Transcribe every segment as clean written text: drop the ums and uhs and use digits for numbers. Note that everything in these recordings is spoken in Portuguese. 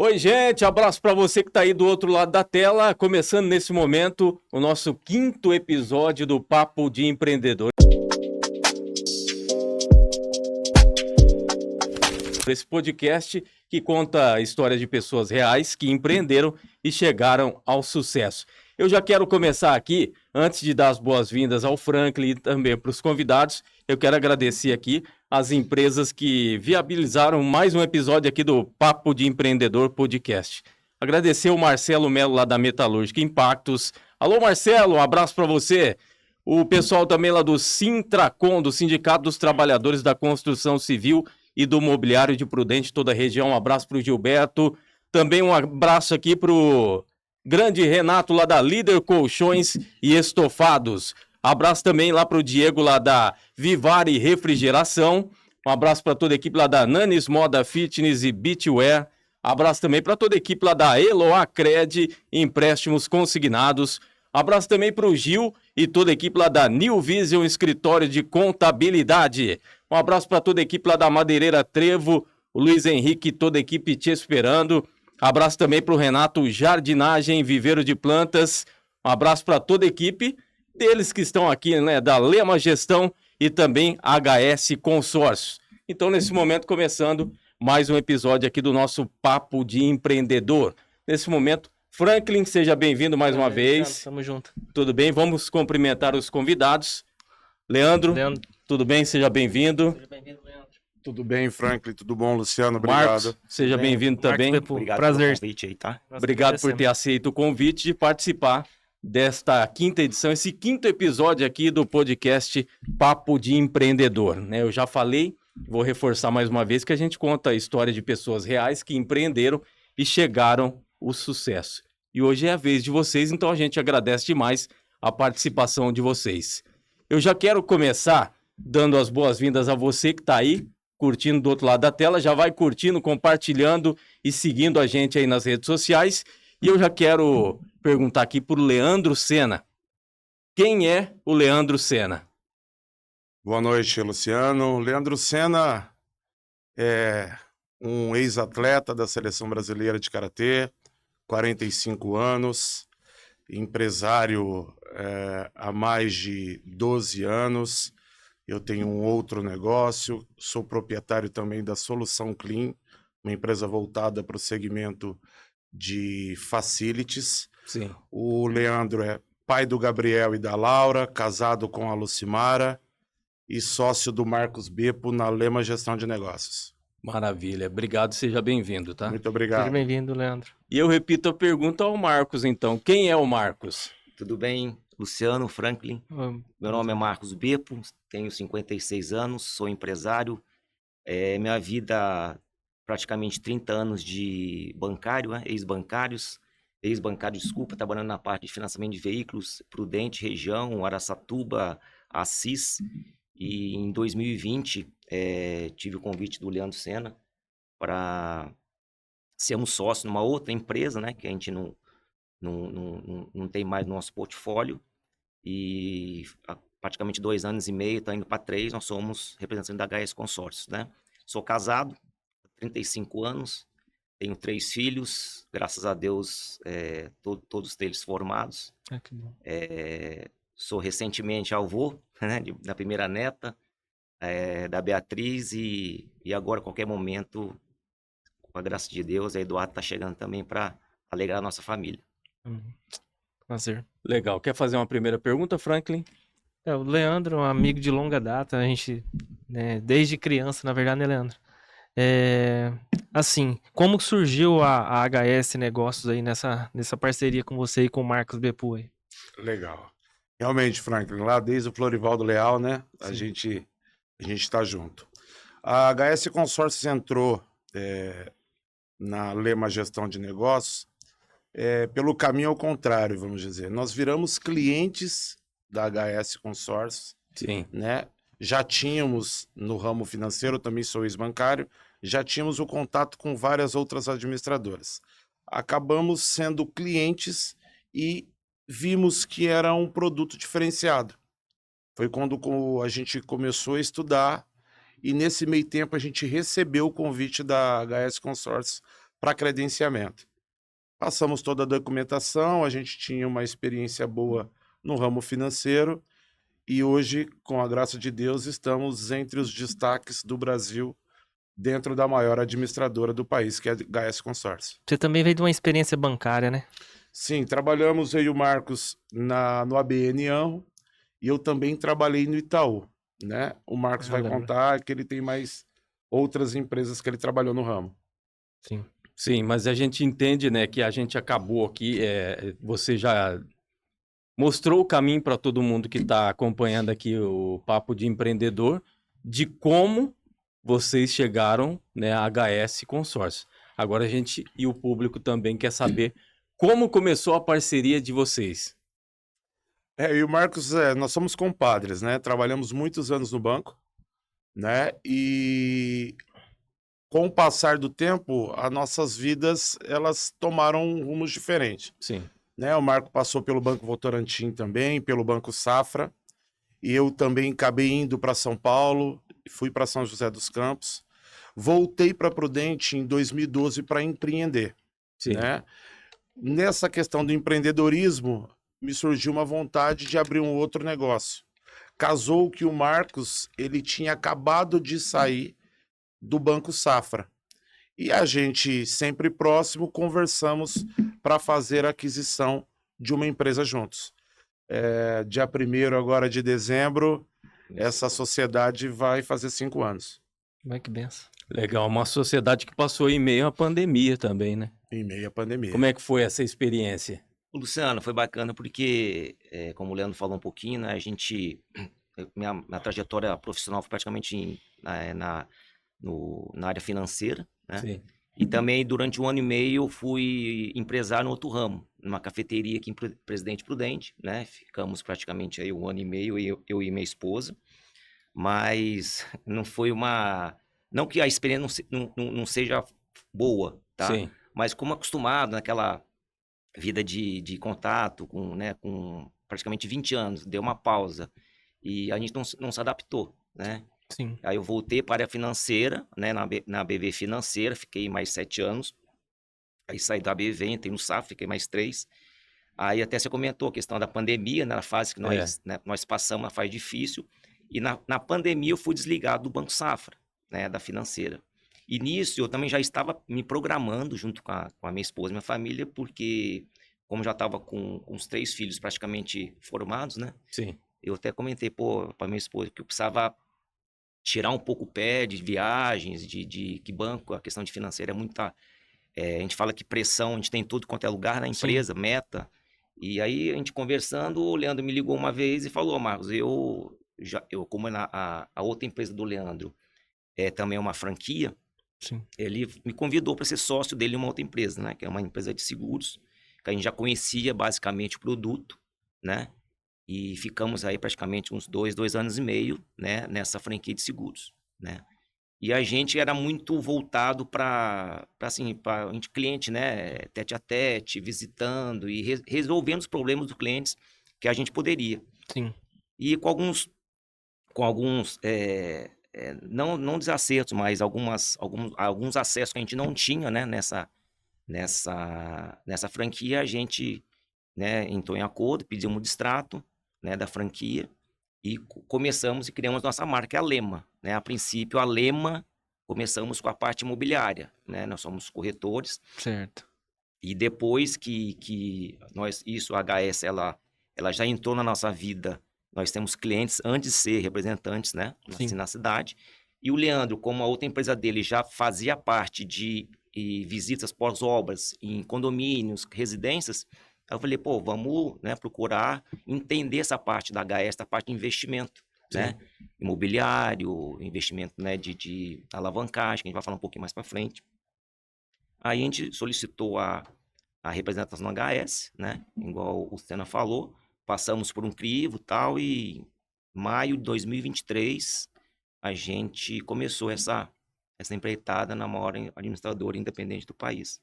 Oi, gente, abraço para você que está aí do outro lado da tela. Começando nesse momento o nosso 5º episódio do Papo de Empreendedor. Esse podcast que conta a história de pessoas reais que empreenderam e chegaram ao sucesso. Eu já quero começar aqui, antes de dar as boas-vindas ao Franklin e também para os convidados, eu quero agradecer aqui as empresas que viabilizaram mais um episódio aqui do Papo de Empreendedor Podcast. Agradecer o Marcelo Melo lá da Metalúrgica Impactos. Alô, Marcelo, um abraço para você. O pessoal também lá do Sintracon, do Sindicato dos Trabalhadores da Construção Civil e do Mobiliário de Prudente, toda a região. Um abraço para o Gilberto. Também um abraço aqui para o grande Renato lá da Líder Colchões e Estofados. Abraço também lá para o Diego lá da Vivari Refrigeração. Um abraço para toda a equipe lá da Nanis Moda Fitness e Beachwear. Abraço também para toda a equipe lá da Eloa Cred, empréstimos consignados. Abraço também para o Gil e toda a equipe lá da New Vision Escritório de Contabilidade. Um abraço para toda a equipe lá da Madeireira Trevo, o Luiz Henrique e toda a equipe te esperando. Abraço também para o Renato Jardinagem, Viveiro de Plantas. Um abraço para toda a equipe deles que estão aqui, né, da Lema Gestão e também HS Consórcios. Então, nesse momento, começando mais um episódio aqui do nosso Papo de Empreendedor. Nesse momento, Franklin, seja bem-vindo mais uma vez. Tamo junto. Tudo bem? Vamos cumprimentar os convidados. Leandro, tudo bem? Seja bem-vindo. Seja bem-vindo, Leandro. Tudo bem, Franklin? Tudo bom, Luciano? Obrigado. Marcos, seja bem-vindo também. Obrigado Prazer. Pelo convite aí, tá? Obrigado por ter aceito o convite de participar desta 5ª edição, esse 5º episódio aqui do podcast Papo de Empreendedor, né? Eu já falei, vou reforçar mais uma vez, que a gente conta a história de pessoas reais que empreenderam e chegaram ao sucesso. E hoje é a vez de vocês, então a gente agradece demais a participação de vocês. Eu já quero começar dando as boas-vindas a você que está aí, curtindo do outro lado da tela, já vai curtindo, compartilhando e seguindo a gente aí nas redes sociais. E eu já quero perguntar aqui para o Leandro Sena. Quem é o Leandro Sena? Boa noite, Luciano. Leandro Sena é um ex-atleta da Seleção Brasileira de Karatê, 45 anos, empresário há mais de 12 anos. Eu tenho um outro negócio, sou proprietário também da Solução Clean, uma empresa voltada para o segmento de facilities. Sim. O Leandro é pai do Gabriel e da Laura, casado com a Lucimara e sócio do Marcos Bepo na Lema Gestão de Negócios. Maravilha, obrigado, seja bem-vindo, tá? Muito obrigado. Seja bem-vindo, Leandro. E eu repito a pergunta ao Marcos, então. Quem é o Marcos? Tudo bem, Luciano, Franklin? Meu nome é Marcos Bepo, tenho 56 anos, sou empresário. Minha vida, praticamente 30 anos de bancário, né? Ex-bancário, trabalhando na parte de financiamento de veículos, Prudente, região, Araçatuba, Assis. E em 2020, tive o convite do Leandro Sena para sermos sócios numa outra empresa, né, que a gente não tem mais no nosso portfólio. E há praticamente 2 anos e meio, está indo para 3, nós somos representantes da HS Consórcios, né? Sou casado, 35 anos, tenho 3 filhos, graças a Deus, todos eles formados. Que bom. Sou recentemente avô, né, da primeira neta, da Beatriz, e agora, a qualquer momento, com a graça de Deus, a Eduardo está chegando também para alegrar a nossa família. Prazer. Legal. Quer fazer uma primeira pergunta, Franklin? O Leandro é um amigo de longa data, a gente, né, desde criança, na verdade, né, Leandro? Assim, como surgiu a HS Negócios aí nessa parceria com você e com o Marcos Bepu aí? Legal. Realmente, Franklin, lá desde o Florivaldo Leal, né? A Sim. gente está junto. A HS Consórcios entrou na Lema Gestão de Negócios pelo caminho ao contrário, vamos dizer. Nós viramos clientes da HS Consórcios, Sim. né? Já tínhamos no ramo financeiro, também sou ex-bancário, já tínhamos o contato com várias outras administradoras. Acabamos sendo clientes e vimos que era um produto diferenciado. Foi quando a gente começou a estudar e nesse meio tempo a gente recebeu o convite da HS Consórcios para credenciamento. Passamos toda a documentação, a gente tinha uma experiência boa no ramo financeiro e hoje, com a graça de Deus, estamos entre os destaques do Brasil dentro da maior administradora do país, que é a HS Consórcio. Você também veio de uma experiência bancária, né? Sim, trabalhamos eu e o Marcos no ABN AMRO e eu também trabalhei no Itaú, né? O Marcos Eu vai lembro. contar que ele tem mais outras empresas que ele trabalhou no ramo. Sim. Sim, mas a gente entende, né, que a gente acabou aqui, você já mostrou o caminho para todo mundo que está acompanhando aqui o Papo de Empreendedor, de como vocês chegaram, né, à HS Consórcio. Agora a gente e o público também quer saber como começou a parceria de vocês. Eu e o Marcos, nós somos compadres, né? Trabalhamos muitos anos no banco, né? E com o passar do tempo, as nossas vidas, elas tomaram rumos diferentes, Sim. né? O Marco passou pelo Banco Votorantim também, pelo Banco Safra, e eu também acabei indo para São Paulo, fui para São José dos Campos, voltei para Prudente em 2012 para empreender, Sim. né? Nessa questão do empreendedorismo, me surgiu uma vontade de abrir um outro negócio. Casou que o Marcos, ele tinha acabado de sair do Banco Safra. E a gente, sempre próximo, conversamos para fazer a aquisição de uma empresa juntos. Dia 1º agora de dezembro, essa sociedade vai fazer 5 anos. Vai que benção. Legal, uma sociedade que passou em meio à pandemia também, né? Em meio à pandemia. Como é que foi essa experiência? Luciano, foi bacana porque, como o Leandro falou um pouquinho, né, minha trajetória profissional foi praticamente na área financeira, né? Sim. E também durante 1 ano e meio eu fui empresário no outro ramo, numa cafeteria aqui em Presidente Prudente, né? Ficamos praticamente aí 1 ano e meio, eu e minha esposa, mas não foi não que a experiência não seja boa, tá? Sim. Mas como acostumado naquela vida de contato com praticamente 20 anos, deu uma pausa e a gente não se adaptou, né? Sim. Aí eu voltei para a área financeira, né, na BV Financeira, fiquei mais 7 anos, aí saí da BV, entrei no Safra, fiquei mais 3, aí até você comentou a questão da pandemia, né, na fase que nós passamos, na fase difícil, e na pandemia eu fui desligado do Banco Safra, né, da financeira. E nisso eu também já estava me programando junto com a minha esposa e minha família, porque como já estava com os 3 filhos praticamente formados, né? Sim. Eu até comentei, para minha esposa, que eu precisava tirar um pouco o pé de viagens, de que banco, a questão de financeira é muita... a gente fala que pressão, a gente tem tudo quanto é lugar na empresa, meta. E aí a gente conversando, o Leandro me ligou uma vez e falou, Marcos, como a outra empresa do Leandro também é uma franquia, Sim. ele me convidou para ser sócio dele em uma outra empresa, né? Que é uma empresa de seguros, que a gente já conhecia basicamente o produto, né? E ficamos aí praticamente uns 2 anos e meio, né? Nessa franquia de seguros, né? E a gente era muito voltado para a gente cliente, né? Tete a tete, visitando e resolvendo os problemas dos clientes que a gente poderia. Sim. E com alguns não desacertos, mas alguns acessos que a gente não tinha, né, nessa franquia, a gente, né, entrou em acordo, pedimos um distrato, né, da franquia e começamos e criamos nossa marca, a Lema, né? A princípio, a Lema, começamos com a parte imobiliária, né? Nós somos corretores. Certo. E depois que a HS, ela já entrou na nossa vida. Nós temos clientes antes de ser representantes, né, assim, na cidade. E o Leandro, como a outra empresa dele já fazia parte de visitas pós-obras em condomínios, residências, eu falei, vamos, né, procurar entender essa parte da HS, essa parte de investimento, né, imobiliário, investimento, né, de alavancagem, que a gente vai falar um pouquinho mais para frente. Aí a gente solicitou a representação da HS, né, igual o Senna falou. Passamos por um crivo e tal, e em maio de 2023 a gente começou essa empreitada na maior administradora independente do país.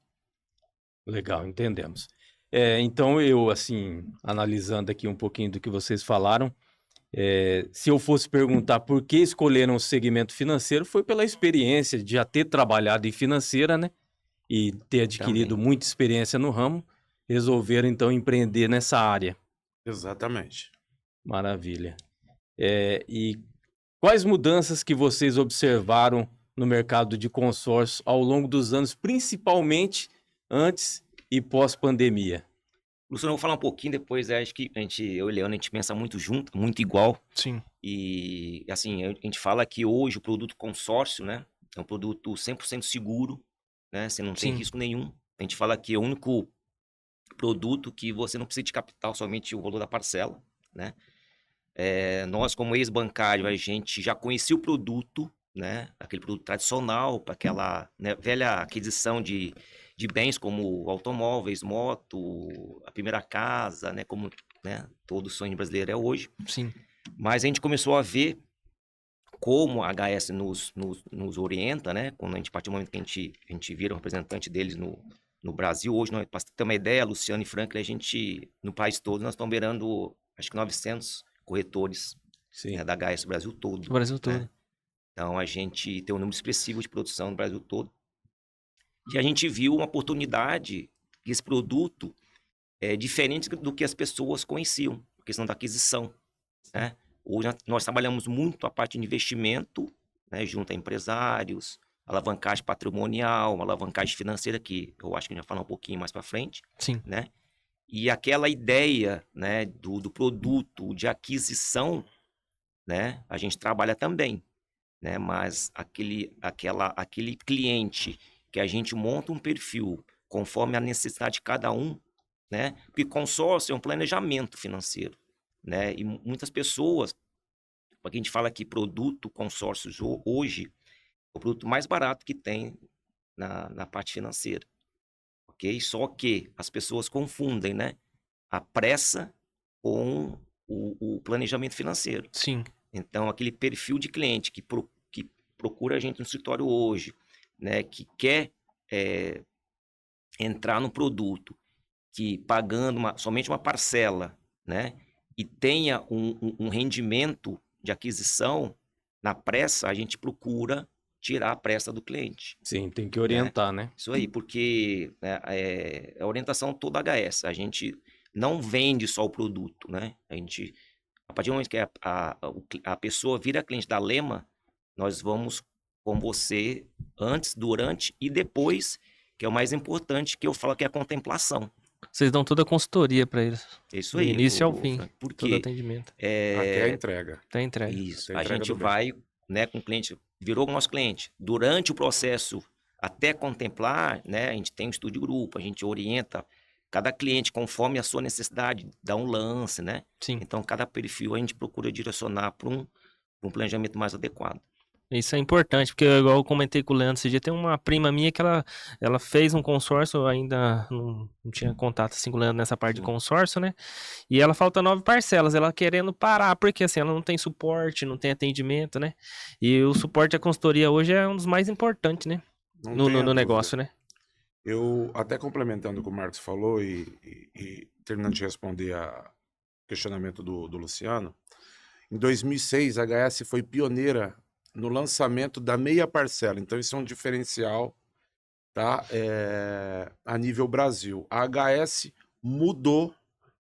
Legal, entendemos. Então eu, assim, analisando aqui um pouquinho do que vocês falaram, se eu fosse perguntar por que escolheram o segmento financeiro, foi pela experiência de já ter trabalhado em financeira, né? e ter adquirido Também. muita experiência no ramo, resolveram então empreender nessa área. Exatamente. Maravilha. E quais mudanças que vocês observaram no mercado de consórcio ao longo dos anos, principalmente antes e pós-pandemia? Luciano, eu vou falar um pouquinho depois, acho que eu e o Leandro, a gente pensa muito junto, muito igual. Sim. E, assim, a gente fala que hoje o produto consórcio, né, é um produto 100% seguro, né, você não tem Sim. risco nenhum. A gente fala que é o único produto que você não precisa de capital, somente o valor da parcela, né. Nós, como ex-bancário, a gente já conhecia o produto, né, aquele produto tradicional, para aquela, né, velha aquisição de bens como automóveis, moto, a primeira casa, né, como, né, todo sonho brasileiro é hoje. Sim. Mas a gente começou a ver como a HS nos orienta, né? Quando a partir do momento que a gente vira um representante deles no Brasil, hoje, para ter uma ideia, Luciano e Franklin, no país todo, nós estamos beirando, acho que 900 corretores, Sim. né, da HS Brasil todo. O Brasil todo. Né? Então, a gente tem um número expressivo de produção no Brasil todo. E a gente viu uma oportunidade que esse produto é diferente do que as pessoas conheciam, a questão da aquisição, né? Hoje nós trabalhamos muito a parte de investimento, né, junto a empresários, alavancagem patrimonial, alavancagem financeira, que eu acho que a gente vai falar um pouquinho mais para frente. Sim. Né? E aquela ideia, né, do produto de aquisição, né, a gente trabalha também, né? Mas aquele cliente que a gente monta um perfil conforme a necessidade de cada um, né? Porque consórcio é um planejamento financeiro, né? E muitas pessoas, porque a gente fala que produto consórcios hoje é o produto mais barato que tem na parte financeira, ok? Só que as pessoas confundem, né, a pressa com o planejamento financeiro. Sim. Então, aquele perfil de cliente que procura a gente no escritório hoje, né, que quer entrar no produto, que pagando somente uma parcela, né, e tenha um rendimento de aquisição, na pressa, a gente procura tirar a pressa do cliente. Sim, tem que orientar, né? Isso aí, porque é a orientação toda HS. A gente não vende só o produto, né? A partir do momento que a pessoa vira cliente da Lema, nós vamos com você antes, durante e depois, que é o mais importante, que eu falo que é a contemplação. Vocês dão toda a consultoria para eles. É isso Do aí. início ao fim. Frank, Todo porque atendimento. Até a entrega. Até a entrega. isso, Até a a entrega gente do bem. vai, né, com o cliente, virou nosso cliente. Durante o processo, até contemplar, né, a gente tem um estudo de grupo, a gente orienta cada cliente conforme a sua necessidade, dá um lance, né? Sim. Então, cada perfil a gente procura direcionar para um planejamento mais adequado. Isso é importante, porque igual eu comentei com o Leandro esse dia, tem uma prima minha que ela fez um consórcio, eu ainda não tinha contato assim com o Leandro nessa parte de consórcio, né? E ela falta 9 parcelas, ela querendo parar, porque assim, ela não tem suporte, não tem atendimento, né? E o suporte à consultoria hoje é um dos mais importantes, né? Não No tenha dúvida. negócio, né? Eu, até complementando o que o Marcos falou e terminando de responder ao questionamento do Luciano, em 2006 a HS foi pioneira no lançamento da meia parcela, então isso é um diferencial, tá? A nível Brasil. A HS mudou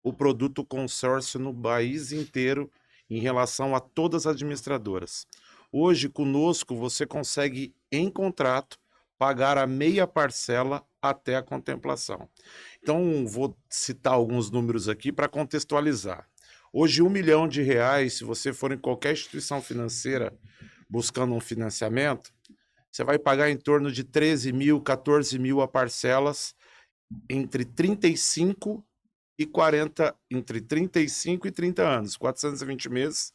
o produto consórcio no país inteiro em relação a todas as administradoras. Hoje, conosco, você consegue, em contrato, pagar a meia parcela até a contemplação. Então, vou citar alguns números aqui para contextualizar. Hoje, R$1 milhão, se você for em qualquer instituição financeira buscando um financiamento, você vai pagar em torno de 13 mil, 14 mil a parcelas entre 35 e 40, entre 35 e 30 anos, 420 meses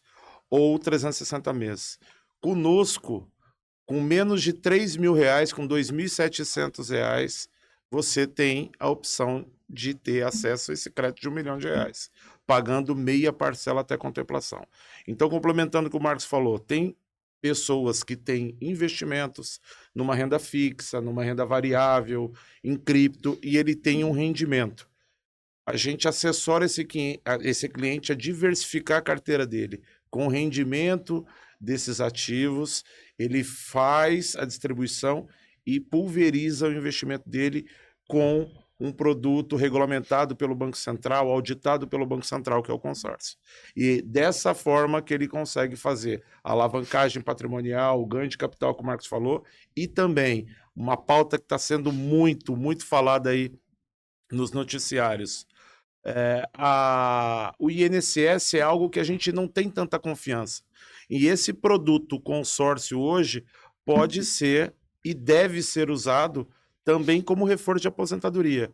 ou 360 meses. Conosco, com menos de R$3.000, com R$2.700, você tem a opção de ter acesso a esse crédito de R$1 milhão, pagando meia parcela até contemplação. Então, complementando o que o Marcos falou, tem pessoas que têm investimentos numa renda fixa, numa renda variável, em cripto, e ele tem um rendimento. A gente assessora esse cliente a diversificar a carteira dele com o rendimento desses ativos, ele faz a distribuição e pulveriza o investimento dele com um produto regulamentado pelo Banco Central, auditado pelo Banco Central, que é o consórcio. E dessa forma que ele consegue fazer a alavancagem patrimonial, o ganho de capital, que o Marcos falou, e também uma pauta que está sendo muito, muito falada aí nos noticiários. O INSS é algo que a gente não tem tanta confiança. E esse produto consórcio hoje pode ser e deve ser usado também como reforço de aposentadoria,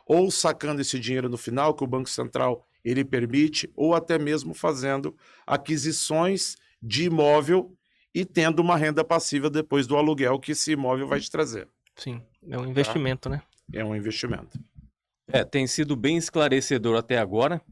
ou sacando esse dinheiro no final, que o Banco Central ele permite, ou até mesmo fazendo aquisições de imóvel e tendo uma renda passiva depois do aluguel que esse imóvel vai te trazer. Sim, é um investimento, né? É um investimento. Tem sido bem esclarecedor até agora,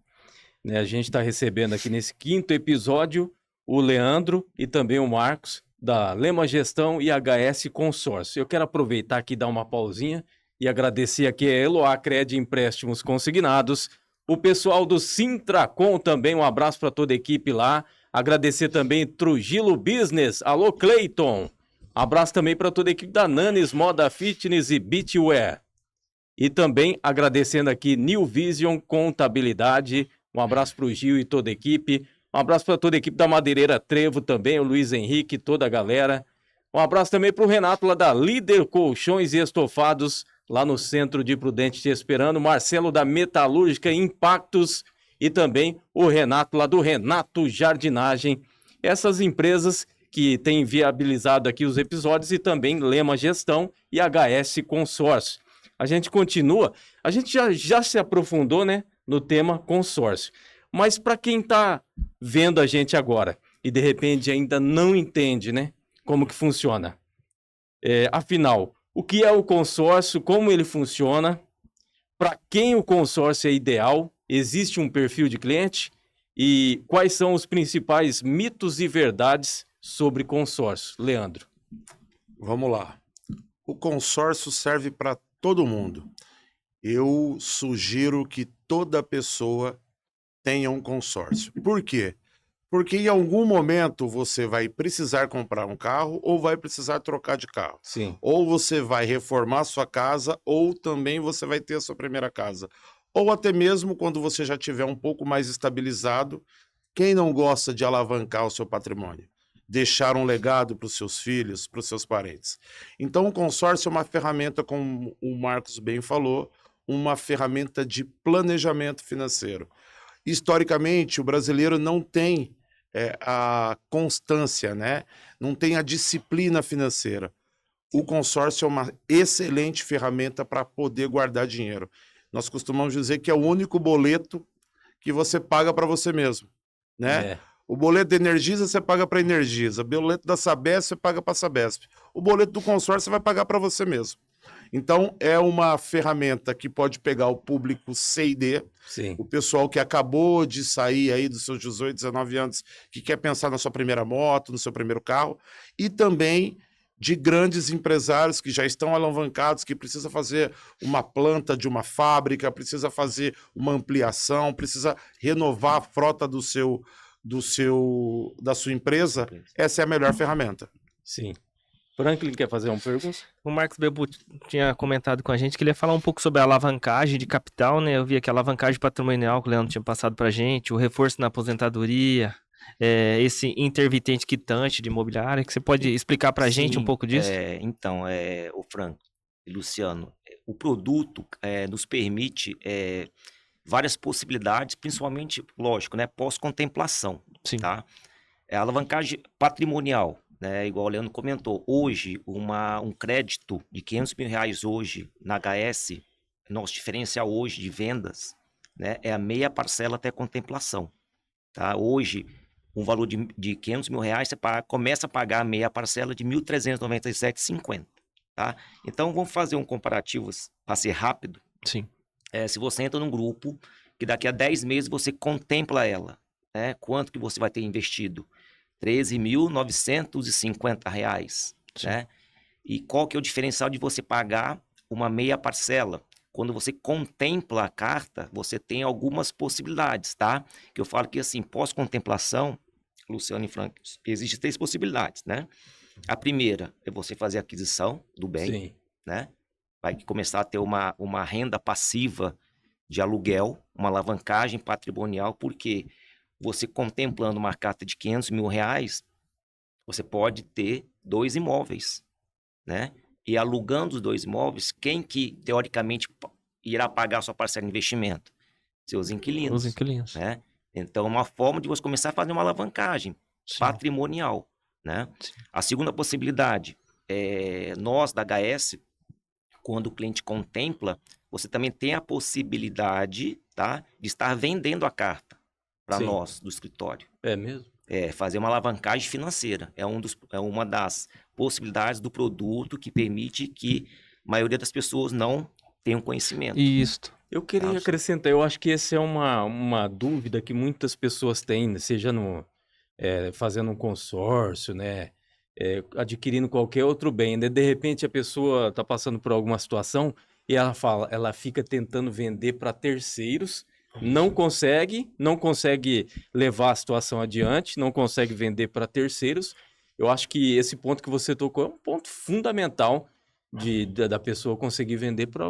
né? A gente está recebendo aqui nesse 5º episódio o Leandro e também o Marcos, da Lema Gestão e HS Consórcio. Eu quero aproveitar aqui e dar uma pausinha e agradecer aqui a Eloá Cred Empréstimos Consignados, o pessoal do Sintracom também, um abraço para toda a equipe lá, agradecer também Trujillo Business, alô Cleiton, abraço também para toda a equipe da Nanes Moda Fitness e Beachwear. E também agradecendo aqui New Vision Contabilidade, um abraço para o Gil e toda a equipe. Um abraço para toda a equipe da Madeireira Trevo também, o Luiz Henrique, toda a galera. Um abraço também para o Renato lá da Líder Colchões e Estofados, lá no centro de Prudente te esperando. Marcelo da Metalúrgica Impactos e também o Renato lá do Renato Jardinagem. Essas empresas que têm viabilizado aqui os episódios e também Lema Gestão e HS Consórcio. A gente continua, a gente já se aprofundou, né, no tema consórcio. Mas para quem está vendo a gente agora e de repente ainda não entende, né, como que funciona. Afinal, o que é o consórcio, como ele funciona, para quem o consórcio é ideal, existe um perfil de cliente e quais são os principais mitos e verdades sobre consórcio? Leandro. Vamos lá. O consórcio serve para todo mundo. Eu sugiro que toda pessoa tenha um consórcio. Por quê? Porque em algum momento você vai precisar comprar um carro ou vai precisar trocar de carro. Sim. Ou você vai reformar sua casa ou também você vai ter a sua primeira casa. Ou até mesmo quando você já tiver um pouco mais estabilizado, quem não gosta de alavancar o seu patrimônio? Deixar um legado para os seus filhos, para os seus parentes. Então o consórcio é uma ferramenta, como o Marcos bem falou, uma ferramenta de planejamento financeiro. Historicamente, o brasileiro não tem a constância, né? Não tem a disciplina financeira. O consórcio é uma excelente ferramenta para poder guardar dinheiro. Nós costumamos dizer que é o único boleto que você paga para você mesmo, né? O boleto da Energisa você paga para a Energisa, o boleto da Sabesp você paga para a Sabesp. O boleto do consórcio você vai pagar para você mesmo. Então, é uma ferramenta que pode pegar o público C e D, Sim. O pessoal que acabou de sair aí dos seus 18, 19 anos, que quer pensar na sua primeira moto, no seu primeiro carro, e também de grandes empresários que já estão alavancados, que precisa fazer uma planta de uma fábrica, precisa fazer uma ampliação, precisa renovar a frota da sua empresa. Essa é a melhor ferramenta. Sim. Franklin quer fazer uma pergunta? O Marcos Bebu tinha comentado com a gente que ele ia falar um pouco sobre a alavancagem de capital, né? Eu vi aqui a alavancagem patrimonial que o Leandro tinha passado pra gente, o reforço na aposentadoria, esse intervitente quitante de imobiliária, que você pode explicar pra gente um pouco disso? Então, o Frank e Luciano, o produto nos permite várias possibilidades, principalmente, lógico, né? Pós-contemplação, Sim. tá? A alavancagem patrimonial, né, igual o Leandro comentou, hoje um crédito de R$500 mil hoje na HS, nosso diferencial hoje de vendas, né, é a meia parcela até contemplação. Tá? Hoje, um valor de R$500 mil, você começa a pagar a meia parcela de R$ 1.397,50. Tá? Então, vamos fazer um comparativo para ser rápido. Sim. Se você entra num grupo, que daqui a 10 meses você contempla ela, né, quanto que você vai ter investido? R$13.950, né? E qual que é o diferencial de você pagar uma meia parcela? Quando você contempla a carta, você tem algumas possibilidades, tá? Que eu falo que, assim, pós-contemplação, Luciano e Frank, existem 3 possibilidades, né? A primeira é você fazer a aquisição do bem, Sim. né? Vai começar a ter uma renda passiva de aluguel, uma alavancagem patrimonial, porque você contemplando uma carta de R$500 mil, você pode ter 2 imóveis, né? E alugando os 2 imóveis, quem que teoricamente irá pagar a sua parcela de investimento? Seus inquilinos. Os inquilinos. Né? Então, uma forma de você começar a fazer uma alavancagem patrimonial, né? Sim. A segunda possibilidade é nós da HS, quando o cliente contempla, você também tem a possibilidade, tá, de estar vendendo a carta para Sim. nós do escritório. É mesmo? Fazer uma alavancagem financeira. É uma das possibilidades do produto que permite que a maioria das pessoas não tenham conhecimento. Isso. Eu queria acrescentar, eu acho que essa é uma dúvida que muitas pessoas têm, seja fazendo um consórcio, né? Adquirindo qualquer outro bem, né? De repente a pessoa está passando por alguma situação e ela fica tentando vender para terceiros, não consegue levar a situação adiante, não consegue vender para terceiros. Eu acho que esse ponto que você tocou é um ponto fundamental da pessoa conseguir vender para...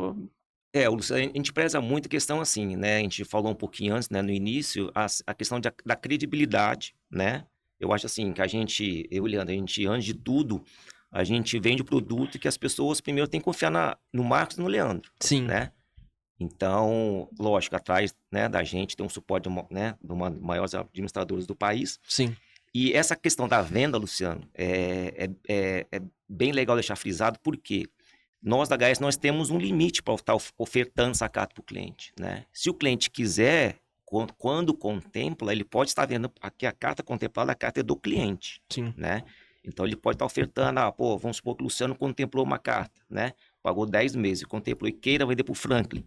Luciano, a gente preza muito a questão assim, né? A gente falou um pouquinho antes, né? No início, a questão da credibilidade, né? Eu acho assim, que eu e Leandro, antes de tudo, a gente vende o produto que as pessoas primeiro têm que confiar no Marcos e no Leandro. Sim. Né? Então, lógico, atrás, né, da gente tem um suporte, né, de uma dos maiores administradores do país. Sim. E essa questão da venda, Luciano, é bem legal deixar frisado, porque nós da HS, nós temos um limite para estar ofertando essa carta para o cliente, né? Se o cliente quiser, quando contempla, ele pode estar vendo aqui a carta contemplada, a carta é do cliente. Sim. Né? Então ele pode estar ofertando, vamos supor que o Luciano contemplou uma carta, né? Pagou 10 meses, contemplou e queira vender para o Franklin.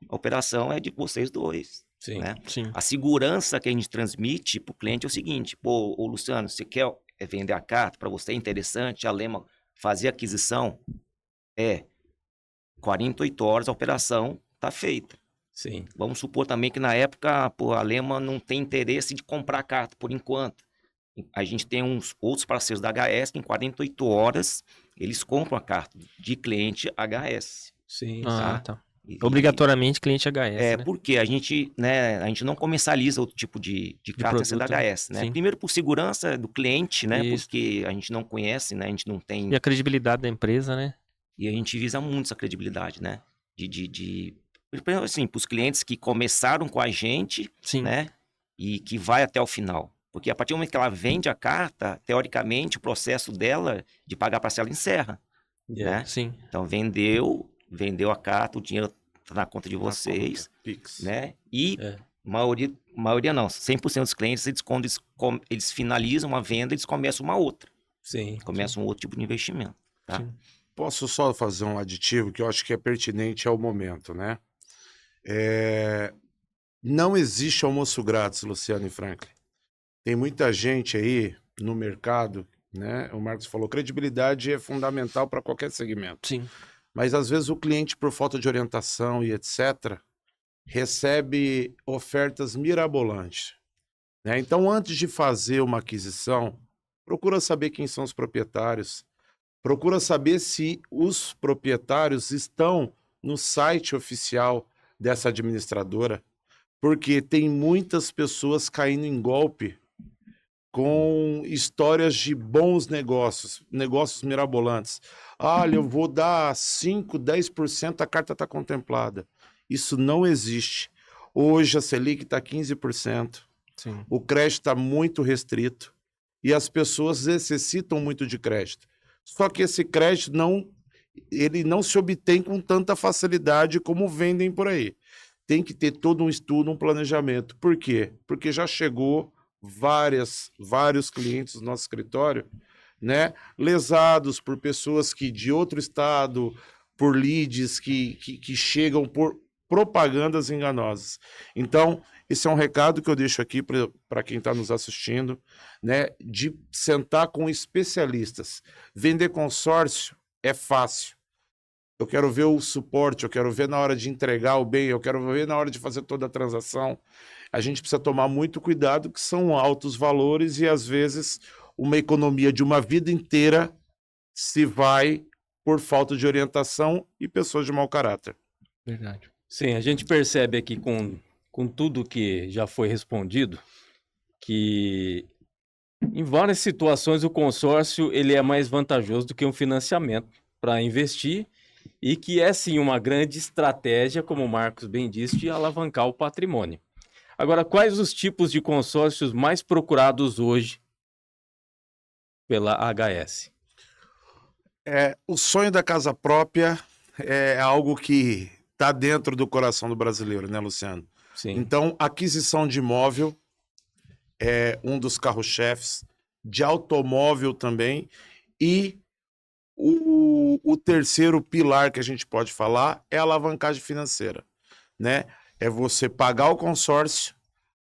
A operação é de vocês dois. Sim. Né? Sim. A segurança que a gente transmite para o cliente é o seguinte: ô Luciano, você quer vender a carta? Para você é interessante, a Lema fazer a aquisição? 48 horas a operação está feita. Sim. Vamos supor também que na época a Lema não tem interesse de comprar a carta por enquanto. A gente tem uns outros parceiros da HS que em 48 horas eles compram a carta de cliente HS. Sim. Tá. Obrigatoriamente cliente HS, né? Porque a gente não comercializa outro tipo de carta da HS, né? Sim. Primeiro por segurança do cliente, né? Isso. Porque a gente não conhece, né? A gente não tem... E a credibilidade da empresa, né? E a gente visa muito essa credibilidade, né? Assim, para os clientes que começaram com a gente, Sim. né? E que vai até o final. Porque a partir do momento que ela vende a carta, teoricamente, o processo dela de pagar a parcela encerra. Né? Sim. Então, vendeu a carta, o dinheiro está na conta de vocês. Pix. Né? E maioria não, 100% dos clientes, quando eles finalizam uma venda, eles começam uma outra. Sim. Começam um outro tipo de investimento. Tá? Sim. Posso só fazer um aditivo que eu acho que é pertinente ao momento, né? Não existe almoço grátis, Luciano e Franklin. Tem muita gente aí no mercado, né? O Marcos falou, credibilidade é fundamental para qualquer segmento. Sim. Mas às vezes o cliente, por falta de orientação e etc., recebe ofertas mirabolantes. Né? Então, antes de fazer uma aquisição, procura saber quem são os proprietários. Procura saber se os proprietários estão no site oficial dessa administradora, porque tem muitas pessoas caindo em golpe com histórias de bons negócios mirabolantes. Olha, eu vou dar 5%, 10%, a carta está contemplada. Isso não existe. Hoje a Selic está 15%. Sim. O crédito está muito restrito e as pessoas necessitam muito de crédito. Só que esse crédito ele não se obtém com tanta facilidade como vendem por aí. Tem que ter todo um estudo, um planejamento. Por quê? Porque já chegou vários clientes do nosso escritório, né, lesados por pessoas que de outro estado, por leads que chegam por propagandas enganosas. Então, esse é um recado que eu deixo aqui para quem está nos assistindo, né, de sentar com especialistas. Vender consórcio é fácil. Eu quero ver o suporte, eu quero ver na hora de entregar o bem, eu quero ver na hora de fazer toda a transação. A gente precisa tomar muito cuidado, que são altos valores e, às vezes, uma economia de uma vida inteira se vai por falta de orientação e pessoas de mau caráter. Verdade. Sim, a gente percebe aqui com tudo que já foi respondido que em várias situações o consórcio ele é mais vantajoso do que um financiamento para investir e que é sim uma grande estratégia, como o Marcos bem disse, de alavancar o patrimônio. Agora, quais os tipos de consórcios mais procurados hoje pela HS? O sonho da casa própria é algo que está dentro do coração do brasileiro, né, Luciano? Sim. Então, aquisição de imóvel é um dos carros-chefes, de automóvel também, e o terceiro pilar que a gente pode falar é a alavancagem financeira, né? É você pagar o consórcio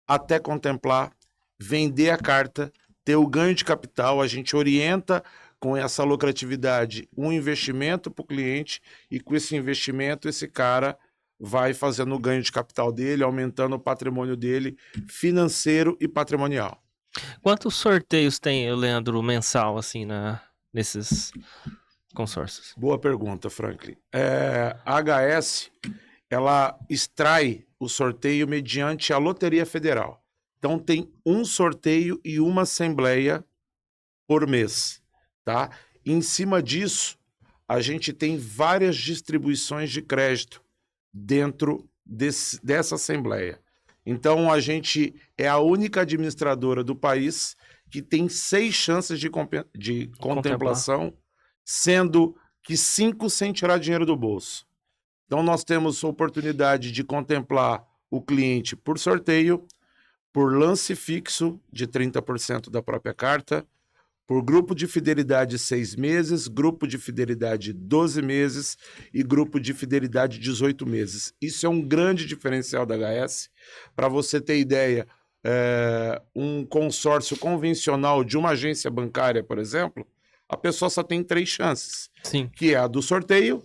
até contemplar, vender a carta, ter o ganho de capital, a gente orienta com essa lucratividade um investimento para o cliente e com esse investimento esse cara vai fazendo o ganho de capital dele, aumentando o patrimônio dele financeiro e patrimonial. Quantos sorteios tem, Leandro, mensal, assim, nesses consórcios? Boa pergunta, Franklin. A HS, ela extrai o sorteio mediante a Loteria Federal. Então tem um sorteio e uma assembleia por mês, tá? Em cima disso, a gente tem várias distribuições de crédito dentro dessa assembleia. Então a gente é a única administradora do país que tem 6 chances de contemplação, sendo que 5 sem tirar dinheiro do bolso. Então nós temos oportunidade de contemplar o cliente por sorteio, por lance fixo de 30% da própria carta, por grupo de fidelidade 6 meses, grupo de fidelidade 12 meses e grupo de fidelidade 18 meses. Isso é um grande diferencial da HS. Para você ter ideia, um consórcio convencional de uma agência bancária, por exemplo, a pessoa só tem 3 chances. Sim. Que é a do sorteio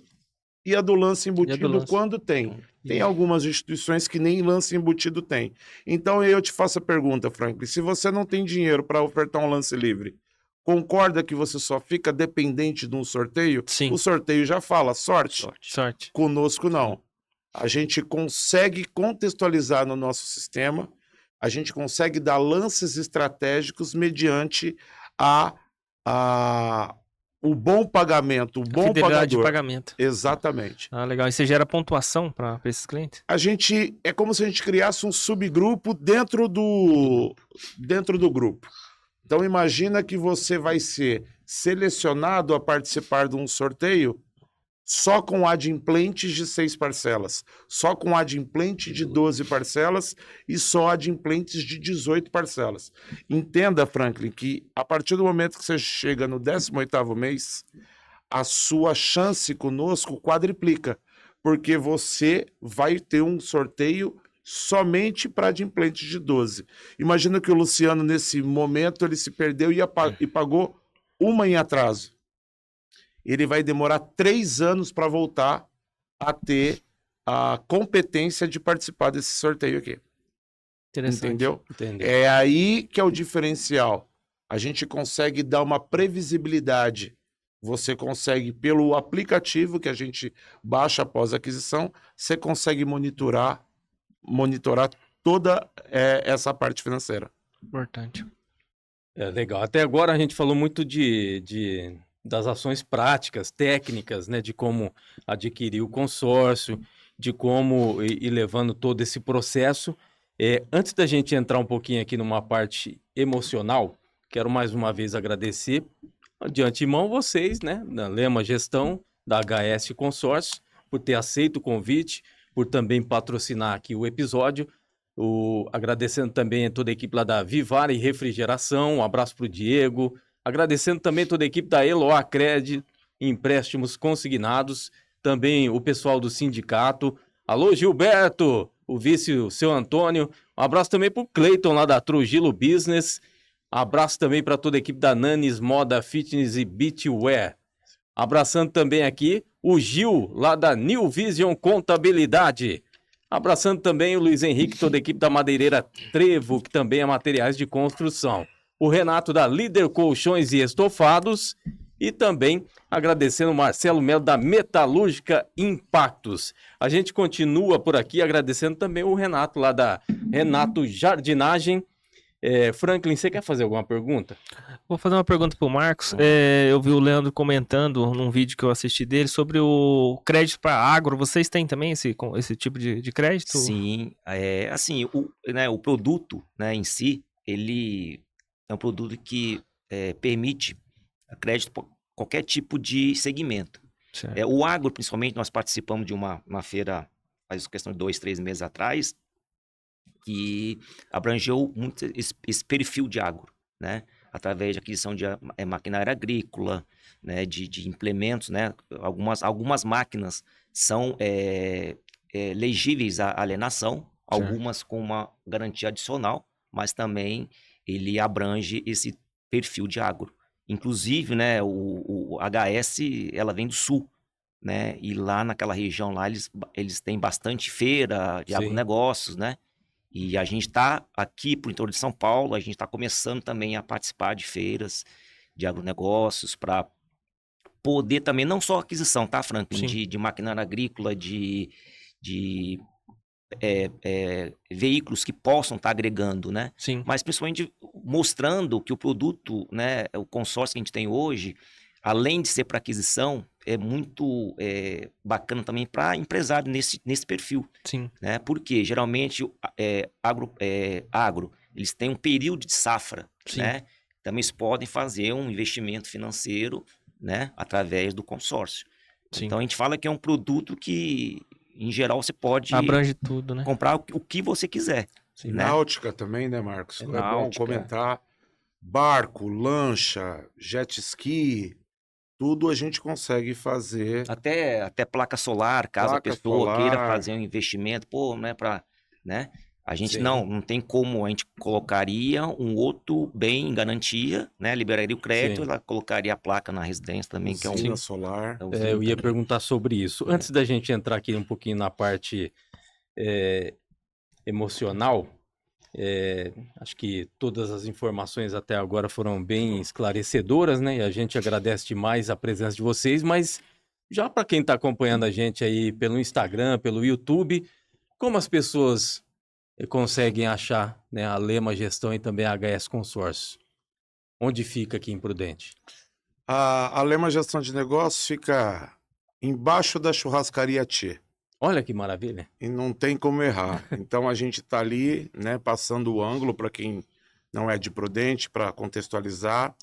e a do lance embutido quando tem. Tem algumas instituições que nem lance embutido tem. Então eu te faço a pergunta, Franklin, se você não tem dinheiro para ofertar um lance livre, concorda que você só fica dependente de um sorteio? Sim. O sorteio já fala, sorte. Conosco não. A gente consegue contextualizar no nosso sistema, a gente consegue dar lances estratégicos mediante o bom pagamento, o bom fidelidade pagador. de pagamento. Exatamente. Ah, legal. E você gera pontuação para esses clientes? É como se a gente criasse um subgrupo dentro do grupo. Então imagina que você vai ser selecionado a participar de um sorteio só com adimplentes de 6 parcelas, só com adimplente de 12 parcelas e só adimplentes de 18 parcelas. Entenda, Franklin, que a partir do momento que você chega no 18º mês, a sua chance conosco quadriplica, porque você vai ter um sorteio somente para adimplentes de 12. Imagina que o Luciano, nesse momento, ele se perdeu e pagou uma em atraso. Ele vai demorar 3 anos para voltar a ter a competência de participar desse sorteio aqui. Interessante. Entendeu? Entendeu? É aí que é o diferencial. A gente consegue dar uma previsibilidade. Você consegue, pelo aplicativo que a gente baixa após a aquisição, você consegue monitorar toda essa parte financeira. Importante. Legal. Até agora a gente falou muito das ações práticas, técnicas, né, de como adquirir o consórcio, de como ir levando todo esse processo. Antes da gente entrar um pouquinho aqui numa parte emocional, quero mais uma vez agradecer de antemão vocês, né, da Lema Gestão, da HS Consórcio, por ter aceito o convite, por também patrocinar aqui o episódio. Agradecendo também a toda a equipe lá da Vivare Refrigeração, um abraço para o Diego. Agradecendo também toda a equipe da Eloá Cred, empréstimos consignados. Também o pessoal do sindicato. Alô, Gilberto, o vice, o seu Antônio. Um abraço também para o Cleiton lá da Trujillo Business. Abraço também para toda a equipe da Nanis Moda Fitness e Beachwear. Abraçando também aqui o Gil, lá da New Vision Contabilidade. Abraçando também o Luiz Henrique, toda a equipe da Madeireira Trevo, que também é materiais de construção. O Renato da Líder Colchões e Estofados e também agradecendo o Marcelo Melo da Metalúrgica Impactos. A gente continua por aqui agradecendo também o Renato lá da Renato Jardinagem. Franklin, você quer fazer alguma pergunta? Vou fazer uma pergunta pro Marcos. Eu vi o Leandro comentando num vídeo que eu assisti dele sobre o crédito para agro. Vocês têm também esse tipo de crédito? Sim, assim, o produto, né, em si, ele é um produto que permite crédito para qualquer tipo de segmento. Certo. O agro, principalmente, nós participamos de uma feira, faz questão de 2, 3 meses atrás, que abrangeu muito esse perfil de agro, né? Através de aquisição de maquinária agrícola, né? de implementos, né? Algumas máquinas são elegíveis à alienação, algumas com uma garantia adicional, mas também ele abrange esse perfil de agro. Inclusive, né, o HS, ela vem do sul, né? E lá naquela região lá, eles têm bastante feira de agronegócios, né? E a gente está aqui pro interior de São Paulo, a gente está começando também a participar de feiras de agronegócios para poder também, não só aquisição, tá, Franklin? De maquinária agrícola, de veículos que possam estar agregando, né? Sim. Mas principalmente mostrando que o produto, né, o consórcio que a gente tem hoje, além de ser para aquisição, é muito bacana também para empresário nesse perfil. Sim. Né? Porque geralmente agro, eles têm um período de safra, né? Também eles podem fazer um investimento financeiro, né, através do consórcio. Sim. Então a gente fala que é um produto que, em geral, você pode abrange tudo, né? comprar o que você quiser. Sim, né? Náutica também, né, Marcos? É bom comentar. Barco, lancha, jet ski, tudo a gente consegue fazer. Até placa solar, caso a pessoa queira fazer um investimento, né? A gente não tem como, a gente colocaria um outro bem em garantia, né? Liberaria o crédito, ela colocaria a placa na residência também, que é usina solar. Eu ia perguntar sobre isso. Antes da gente entrar aqui um pouquinho na parte emocional, acho que todas as informações até agora foram bem esclarecedoras, né? E a gente agradece demais a presença de vocês, mas já para quem está acompanhando a gente aí pelo Instagram, pelo YouTube, como as pessoas conseguem achar, né, a Lema Gestão e também a HS Consórcio? Onde fica aqui em Prudente? A Lema Gestão de Negócios fica embaixo da churrascaria Tchê. Olha que maravilha. E não tem como errar. Então a gente está ali, né, passando o ângulo para quem não é de Prudente, para contextualizar,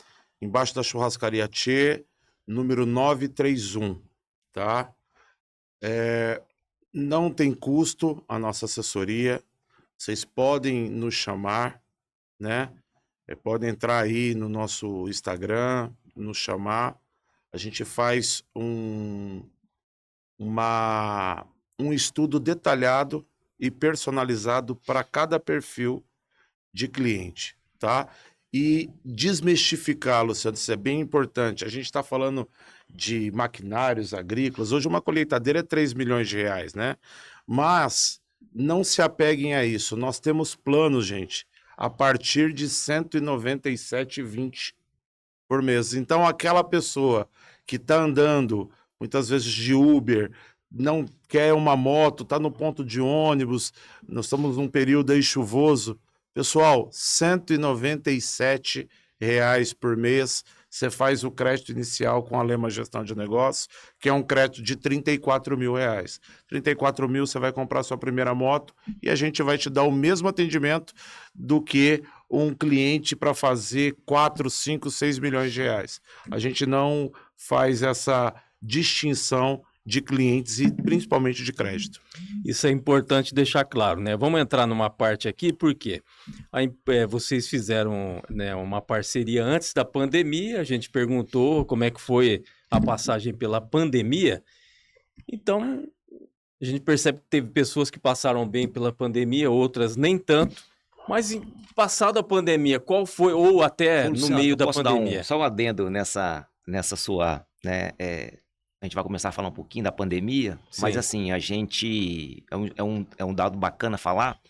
embaixo da churrascaria Tchê, número 931, tá? Não tem custo a nossa assessoria. Vocês podem nos chamar, né? Podem entrar aí no nosso Instagram, nos chamar. A gente faz um estudo detalhado e personalizado para cada perfil de cliente, tá? E desmistificar, Luciano, isso é bem importante. A gente está falando de maquinários agrícolas. Hoje uma colheitadeira é 3 milhões de reais, né? Mas não se apeguem a isso. Nós temos planos, gente, a partir de R$ 197,20 por mês. Então, aquela pessoa que está andando, muitas vezes de Uber, não quer uma moto, está no ponto de ônibus, nós estamos num período aí chuvoso. Pessoal, R$ 197 por mês. Você faz o crédito inicial com a Lema Gestão de Negócios, que é um crédito de R$ 34 mil. R$ 34 mil você vai comprar a sua primeira moto e a gente vai te dar o mesmo atendimento do que um cliente para fazer 4, 5, 6 milhões de reais. A gente não faz essa distinção de clientes e principalmente de crédito. Isso é importante deixar claro, né? Vamos entrar numa parte aqui, porque vocês fizeram, né, uma parceria antes da pandemia, a gente perguntou como é que foi a passagem pela pandemia. Então, a gente percebe que teve pessoas que passaram bem pela pandemia, outras nem tanto. Mas passada a pandemia, qual foi, ou até no meio da pandemia? Só um adendo nessa sua, né, a gente vai começar a falar um pouquinho da pandemia, mas assim, a gente, é um dado bacana falar,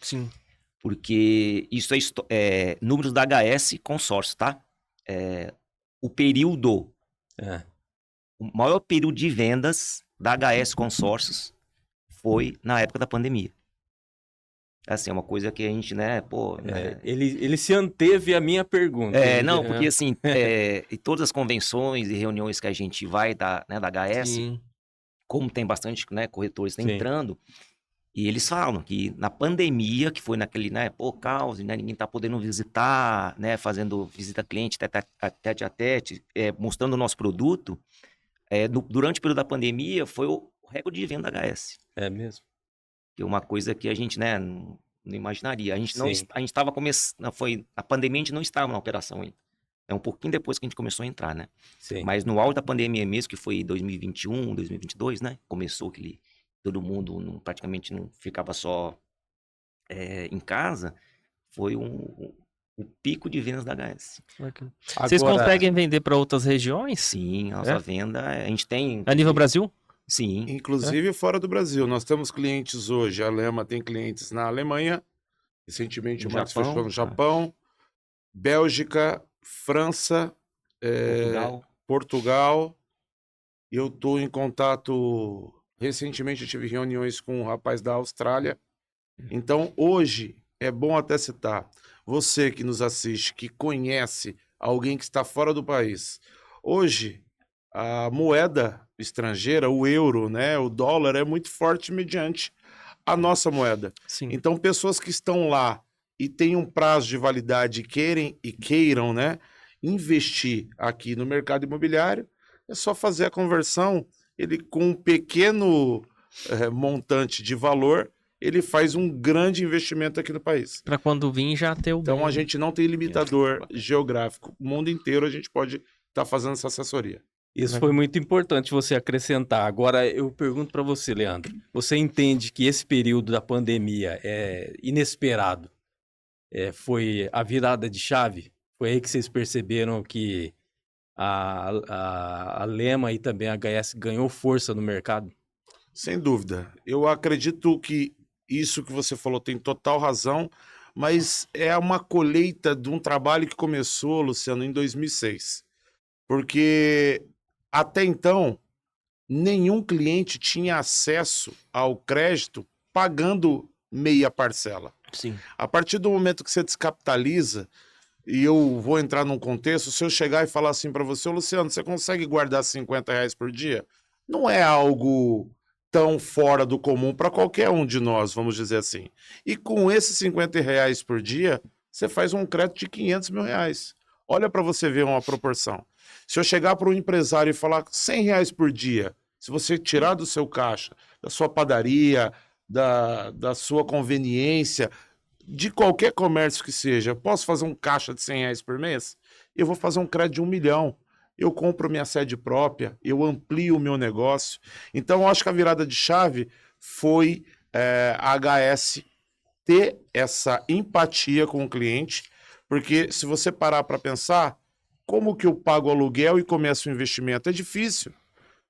porque isso números da HS Consórcio, tá? O período É. O maior período de vendas da HS Consórcios foi na época da pandemia. Assim, é uma coisa que a gente, né, pô... né? Ele se anteve à minha pergunta. Não, porque assim, em todas as convenções e reuniões que a gente vai da HS, Sim. como tem bastante, né, corretores Sim. entrando, e eles falam que na pandemia, que foi naquele, né, pô, caos, né, ninguém tá podendo visitar, né, fazendo visita cliente, tete a tete, mostrando o nosso produto, durante o período da pandemia, foi o recorde de venda da HS. É mesmo? Que é uma coisa que a gente, né, não imaginaria. A gente não, Sim. a gente estava começando, a pandemia a gente não estava na operação ainda. É um pouquinho depois que a gente começou a entrar, né? Sim. Mas no auge da pandemia mesmo, que foi 2021, 2022, né? Começou aquele, todo mundo praticamente não ficava só em casa, foi um pico de vendas da HS. Vocês Agora, conseguem vender para outras regiões? Sim, a nossa venda, a gente tem... A nível Brasil? Sim. Inclusive fora do Brasil. Nós temos clientes hoje, a Lema tem clientes na Alemanha, recentemente No o Max Japão, fechou no Japão, Bélgica, França, Portugal. Eu estou em contato, recentemente eu tive reuniões com um rapaz da Austrália. Então, hoje, é bom até citar, você que nos assiste, que conhece alguém que está fora do país. Hoje, a moeda estrangeira, o euro, né, o dólar, é muito forte mediante a nossa moeda. Sim. Então, pessoas que estão lá e têm um prazo de validade e queiram, né, investir aqui no mercado imobiliário, é só fazer a conversão. Ele, com um pequeno montante de valor, ele faz um grande investimento aqui no país. Para quando vir já ter o Então, bem. a gente não tem limitador geográfico. O mundo inteiro a gente pode estar fazendo essa assessoria. Isso foi muito importante você acrescentar. Agora eu pergunto para você, Leandro. Você entende que esse período da pandemia é inesperado? Foi a virada de chave? Foi aí que vocês perceberam que a Lema e também a HS ganhou força no mercado? Sem dúvida. Eu acredito que isso que você falou tem total razão, mas é uma colheita de um trabalho que começou, Luciano, em 2006. Porque até então, nenhum cliente tinha acesso ao crédito pagando meia parcela. Sim. A partir do momento que você descapitaliza, e eu vou entrar num contexto, se eu chegar e falar assim para você, Luciano, você consegue guardar R$ 50 por dia? Não é algo tão fora do comum para qualquer um de nós, vamos dizer assim. E com esses R$ 50 por dia, você faz um crédito de R$ 500 mil. Olha para você ver uma proporção. Se eu chegar para um empresário e falar R$ 100 por dia, se você tirar do seu caixa, da sua padaria, da sua conveniência, de qualquer comércio que seja, posso fazer um caixa de R$ 100 por mês? Eu vou fazer um crédito de R$ 1 milhão. Eu compro minha sede própria, eu amplio o meu negócio. Então, eu acho que a virada de chave foi a HS ter essa empatia com o cliente, porque se você parar para pensar, como que eu pago aluguel e começo o investimento? É difícil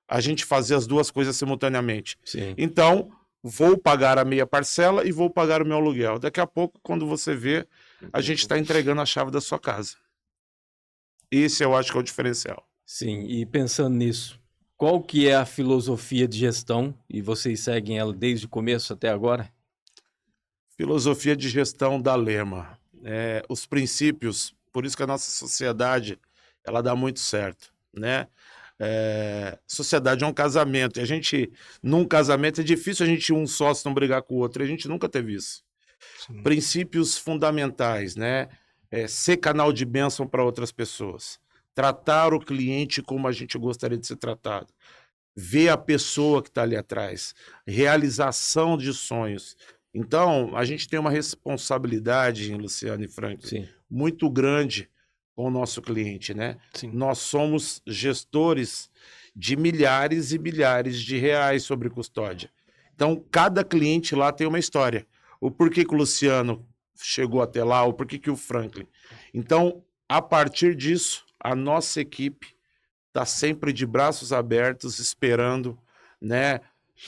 a gente fazer as duas coisas simultaneamente. Sim. Então, vou pagar a meia parcela e vou pagar o meu aluguel. Daqui a pouco, quando você vê, a gente está entregando a chave da sua casa. Esse eu acho que é o diferencial. Sim, e pensando nisso, qual que é a filosofia de gestão e vocês seguem ela desde o começo até agora? Filosofia de gestão da Lema. Os princípios, por isso que a nossa sociedade ela dá muito certo, né? Sociedade é um casamento, e a gente, num casamento, é difícil a gente um sócio não brigar com o outro, e a gente nunca teve isso. Sim. Princípios fundamentais, né? Ser canal de bênção para outras pessoas, tratar o cliente como a gente gostaria de ser tratado, ver a pessoa que está ali atrás, realização de sonhos. Então, a gente tem uma responsabilidade, Luciano e Franklin, Sim, muito grande com o nosso cliente, né? Sim. Nós somos gestores de milhares e milhares de reais sobre custódia. Então, cada cliente lá tem uma história. O porquê que o Luciano chegou até lá, o porquê que o Franklin. Então, a partir disso, a nossa equipe está sempre de braços abertos, esperando, né,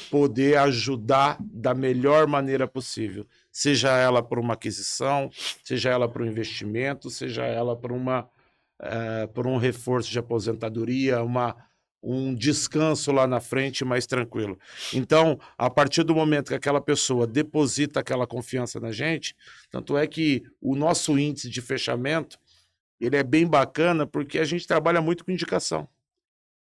poder ajudar da melhor maneira possível. Seja ela por uma aquisição, seja ela por um investimento, seja ela por uma por um reforço de aposentadoria, um descanso lá na frente mais tranquilo. Então, a partir do momento que aquela pessoa deposita aquela confiança na gente, tanto é que o nosso índice de fechamento, ele é bem bacana porque a gente trabalha muito com indicação.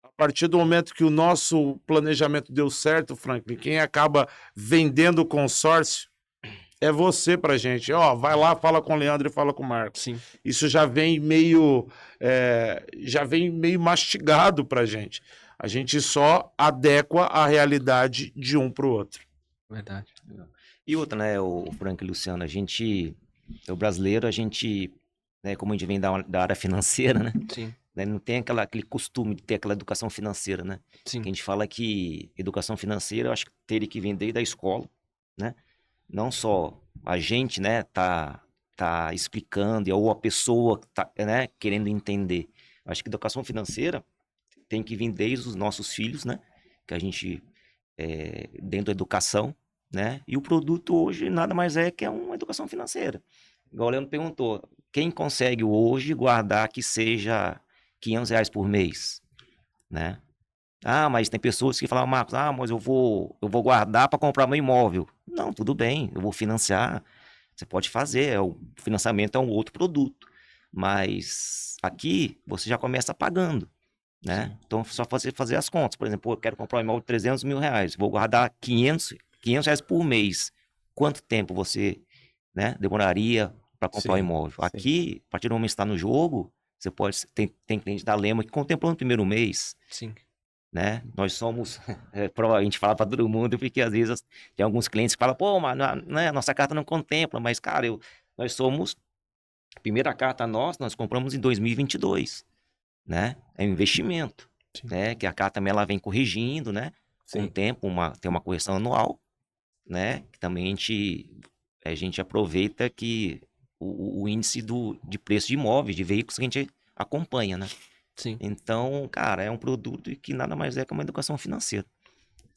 A partir do momento que o nosso planejamento deu certo, Franklin, quem acaba vendendo o consórcio é você pra gente. Ó, vai lá, fala com o Leandro e fala com o Marcos. Sim. Isso já vem meio mastigado pra gente. A gente só adequa a realidade de um pro outro. Verdade. E outra, né, o Frank e Luciano, o brasileiro, né, como a gente vem da área financeira, né? Sim. Né, não tem aquele costume de ter aquela educação financeira, né? Sim. Que a gente fala que educação financeira, eu acho que teria que vem desde a escola, né? Não só a gente, né, tá explicando, ou a pessoa tá, né, querendo entender. Acho que educação financeira tem que vir desde os nossos filhos, né? Que a gente, dentro da educação, né? E o produto hoje nada mais é que uma educação financeira. Igual o Leandro perguntou, quem consegue hoje guardar que seja R$500 por mês, né? Ah, mas tem pessoas que falam, Marcos, mas eu vou guardar para comprar meu imóvel. Não, tudo bem, eu vou financiar. Você pode fazer, o financiamento é um outro produto. Mas aqui você já começa pagando, né? Então, só fazer as contas. Por exemplo, eu quero comprar um imóvel de R$300 mil, vou guardar R$500 por mês. Quanto tempo você, né, demoraria para comprar um imóvel? Aqui, a partir do momento que está no jogo, você pode, tem cliente da Lema que contemplou no primeiro mês. Sim. Né? Nós somos, a gente fala para todo mundo, porque às vezes tem alguns clientes que falam, pô, mas né, nossa carta não contempla, mas cara, nós somos, a primeira carta nossa, nós compramos em 2022, né? É um investimento, né? Que a carta também ela vem corrigindo, né? Com o tempo, tem uma correção anual, né? Que também a gente aproveita que o índice de preço de imóveis, de veículos que a gente acompanha, né? Sim. Então, cara, é um produto que nada mais é que uma educação financeira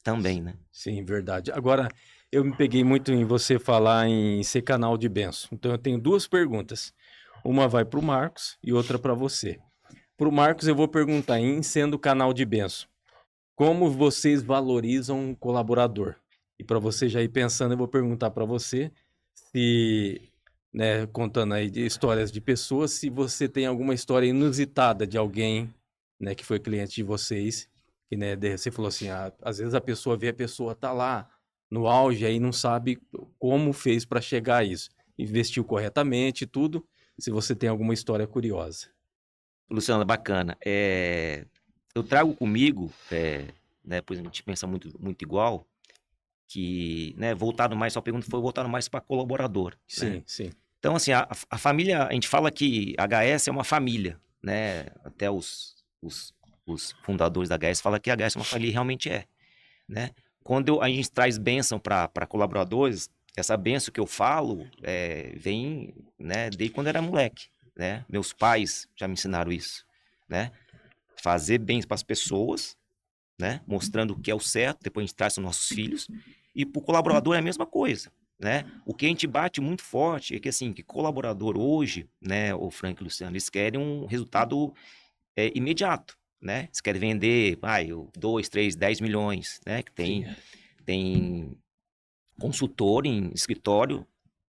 também, né? Sim, verdade. Agora, eu me peguei muito em você falar em ser canal de bênção. Então, eu tenho duas perguntas. Uma vai para o Marcos e outra para você. Para o Marcos, eu vou perguntar, em sendo canal de bênção, como vocês valorizam um colaborador? E para você já ir pensando, eu vou perguntar para você se... né, contando aí de histórias de pessoas, se você tem alguma história inusitada de alguém, né, que foi cliente de vocês, que, né, você falou assim, às vezes a pessoa tá lá no auge aí não sabe como fez para chegar a isso, investiu corretamente e tudo, se você tem alguma história curiosa. Luciano, bacana. Eu trago comigo, né, pois a gente pensa muito, muito igual, que, né, sua pergunta foi voltado mais para colaborador. Sim, né? sim. Então, assim, a família, a gente fala que a HS é uma família, né? Até os fundadores da HS falam que a HS é uma família e realmente é, né? Quando a gente traz bênção para colaboradores, essa bênção que eu falo vem, né, desde quando eu era moleque, né? Meus pais já me ensinaram isso, né? Fazer bem para as pessoas, né? Mostrando o que é o certo, depois a gente traz para os nossos filhos, e para o colaborador é a mesma coisa. Né? O que a gente bate muito forte é que, assim, que colaborador hoje, né, o Frank e o Luciano, eles querem um resultado imediato, né? Eles querem vender 2, 3, 10 milhões, né? Que tem consultor em escritório,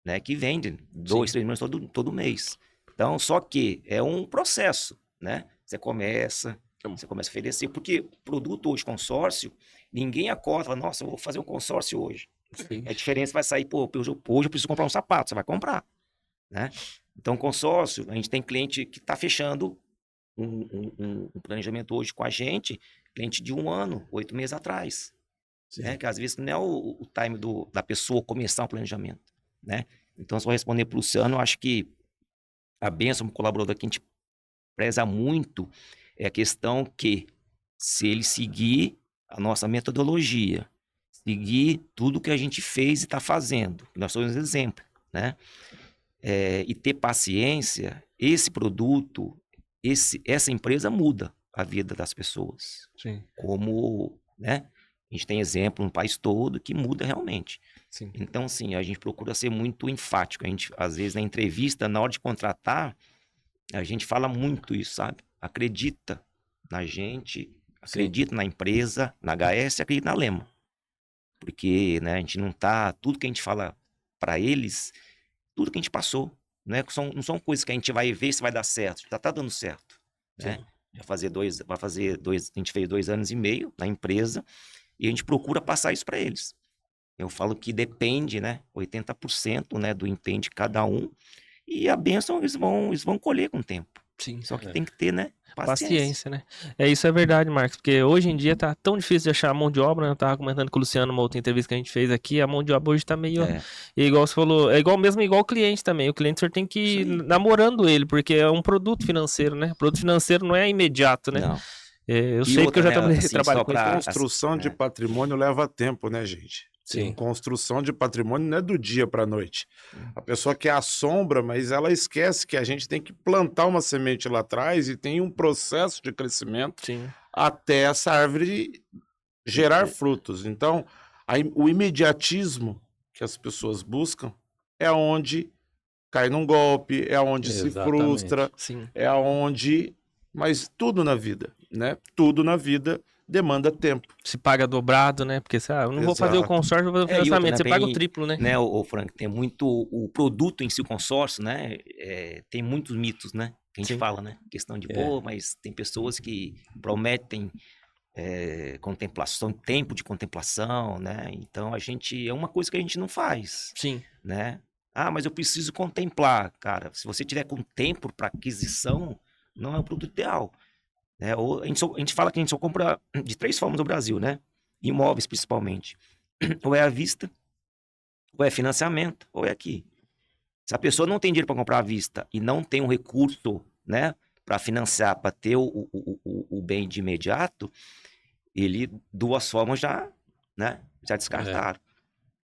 né, que vende 2, 3 milhões todo mês. Então, só que é um processo, né? Você começa a oferecer, porque produto hoje, consórcio, ninguém acorda e fala, nossa, eu vou fazer um consórcio hoje. Sim. A diferença vai sair, hoje eu preciso comprar um sapato, você vai comprar, né? Então, consórcio, a gente tem cliente que está fechando um planejamento hoje com a gente, cliente de 1 ano, 8 meses atrás, né? Que às vezes não é o time da pessoa começar um planejamento, né? Então, só responder para o Luciano, eu acho que a bênção do colaborador que a gente preza muito é a questão que, se ele seguir a nossa metodologia, seguir tudo que a gente fez e está fazendo, nós somos um exemplo, né? E ter paciência, esse produto, essa empresa muda a vida das pessoas. Sim. Como, né? A gente tem exemplo no país todo que muda realmente. Sim. Então, sim, a gente procura ser muito enfático. A gente, às vezes, na entrevista, na hora de contratar, A gente fala muito isso, sabe? Acredita na gente, acredita na empresa, na HS, acredita na Lema. Porque, né, a gente não tá... Tudo que a gente fala para eles, tudo que a gente passou, né? Não são coisas que a gente vai ver se vai dar certo. Já tá dando certo, né? A gente fez 2 anos e meio na empresa e a gente procura passar isso para eles. Eu falo que depende, né? 80%, né, do empenho de cada um. E a bênção eles vão colher com o tempo. Sim. Só que tem que ter, né? Paciência, né? Isso é verdade, Marcos, porque hoje em dia tá tão difícil de achar mão de obra, né? Eu tava comentando com o Luciano numa outra entrevista que a gente fez aqui, a mão de obra hoje tá meio, igual você falou, igual o cliente também, o cliente o senhor tem que ir namorando ele, porque é um produto financeiro, né? O produto financeiro não é imediato, né? Não. Eu E sei porque eu já outra, né, assim, trabalho só com pra- isso. Construção de patrimônio leva tempo, né, gente? Sim. Construção de patrimônio não é do dia para a noite. A pessoa quer a sombra, mas ela esquece que a gente tem que plantar uma semente lá atrás e tem um processo de crescimento Sim. até essa árvore gerar frutos. Então, o imediatismo que as pessoas buscam é onde cai num golpe, é onde se Exatamente. frustra, Sim. é onde... Mas tudo na vida, né? Tudo na vida demanda tempo. Se paga dobrado, né? Porque eu não vou fazer o Exato. consórcio, vou fazer o E outra, financiamento, né, você paga o tem, triplo, né? né, o Frank, tem muito o produto em si, o consórcio, né? Tem muitos mitos, né? Que a gente Sim. fala, né? Questão de, pô, mas tem pessoas que prometem contemplação, tempo de contemplação, né? Então é uma coisa que a gente não faz, Sim. né? Ah, mas eu preciso contemplar, cara. Se você tiver com tempo para aquisição, não é o produto ideal, né? Ou a gente fala que a gente só compra de 3 formas no Brasil, né? Imóveis principalmente. Ou é à vista, ou é financiamento, ou é aqui. Se a pessoa não tem dinheiro para comprar à vista e não tem um recurso, né, para financiar, para ter o bem de imediato, ele, 2 formas já descartaram.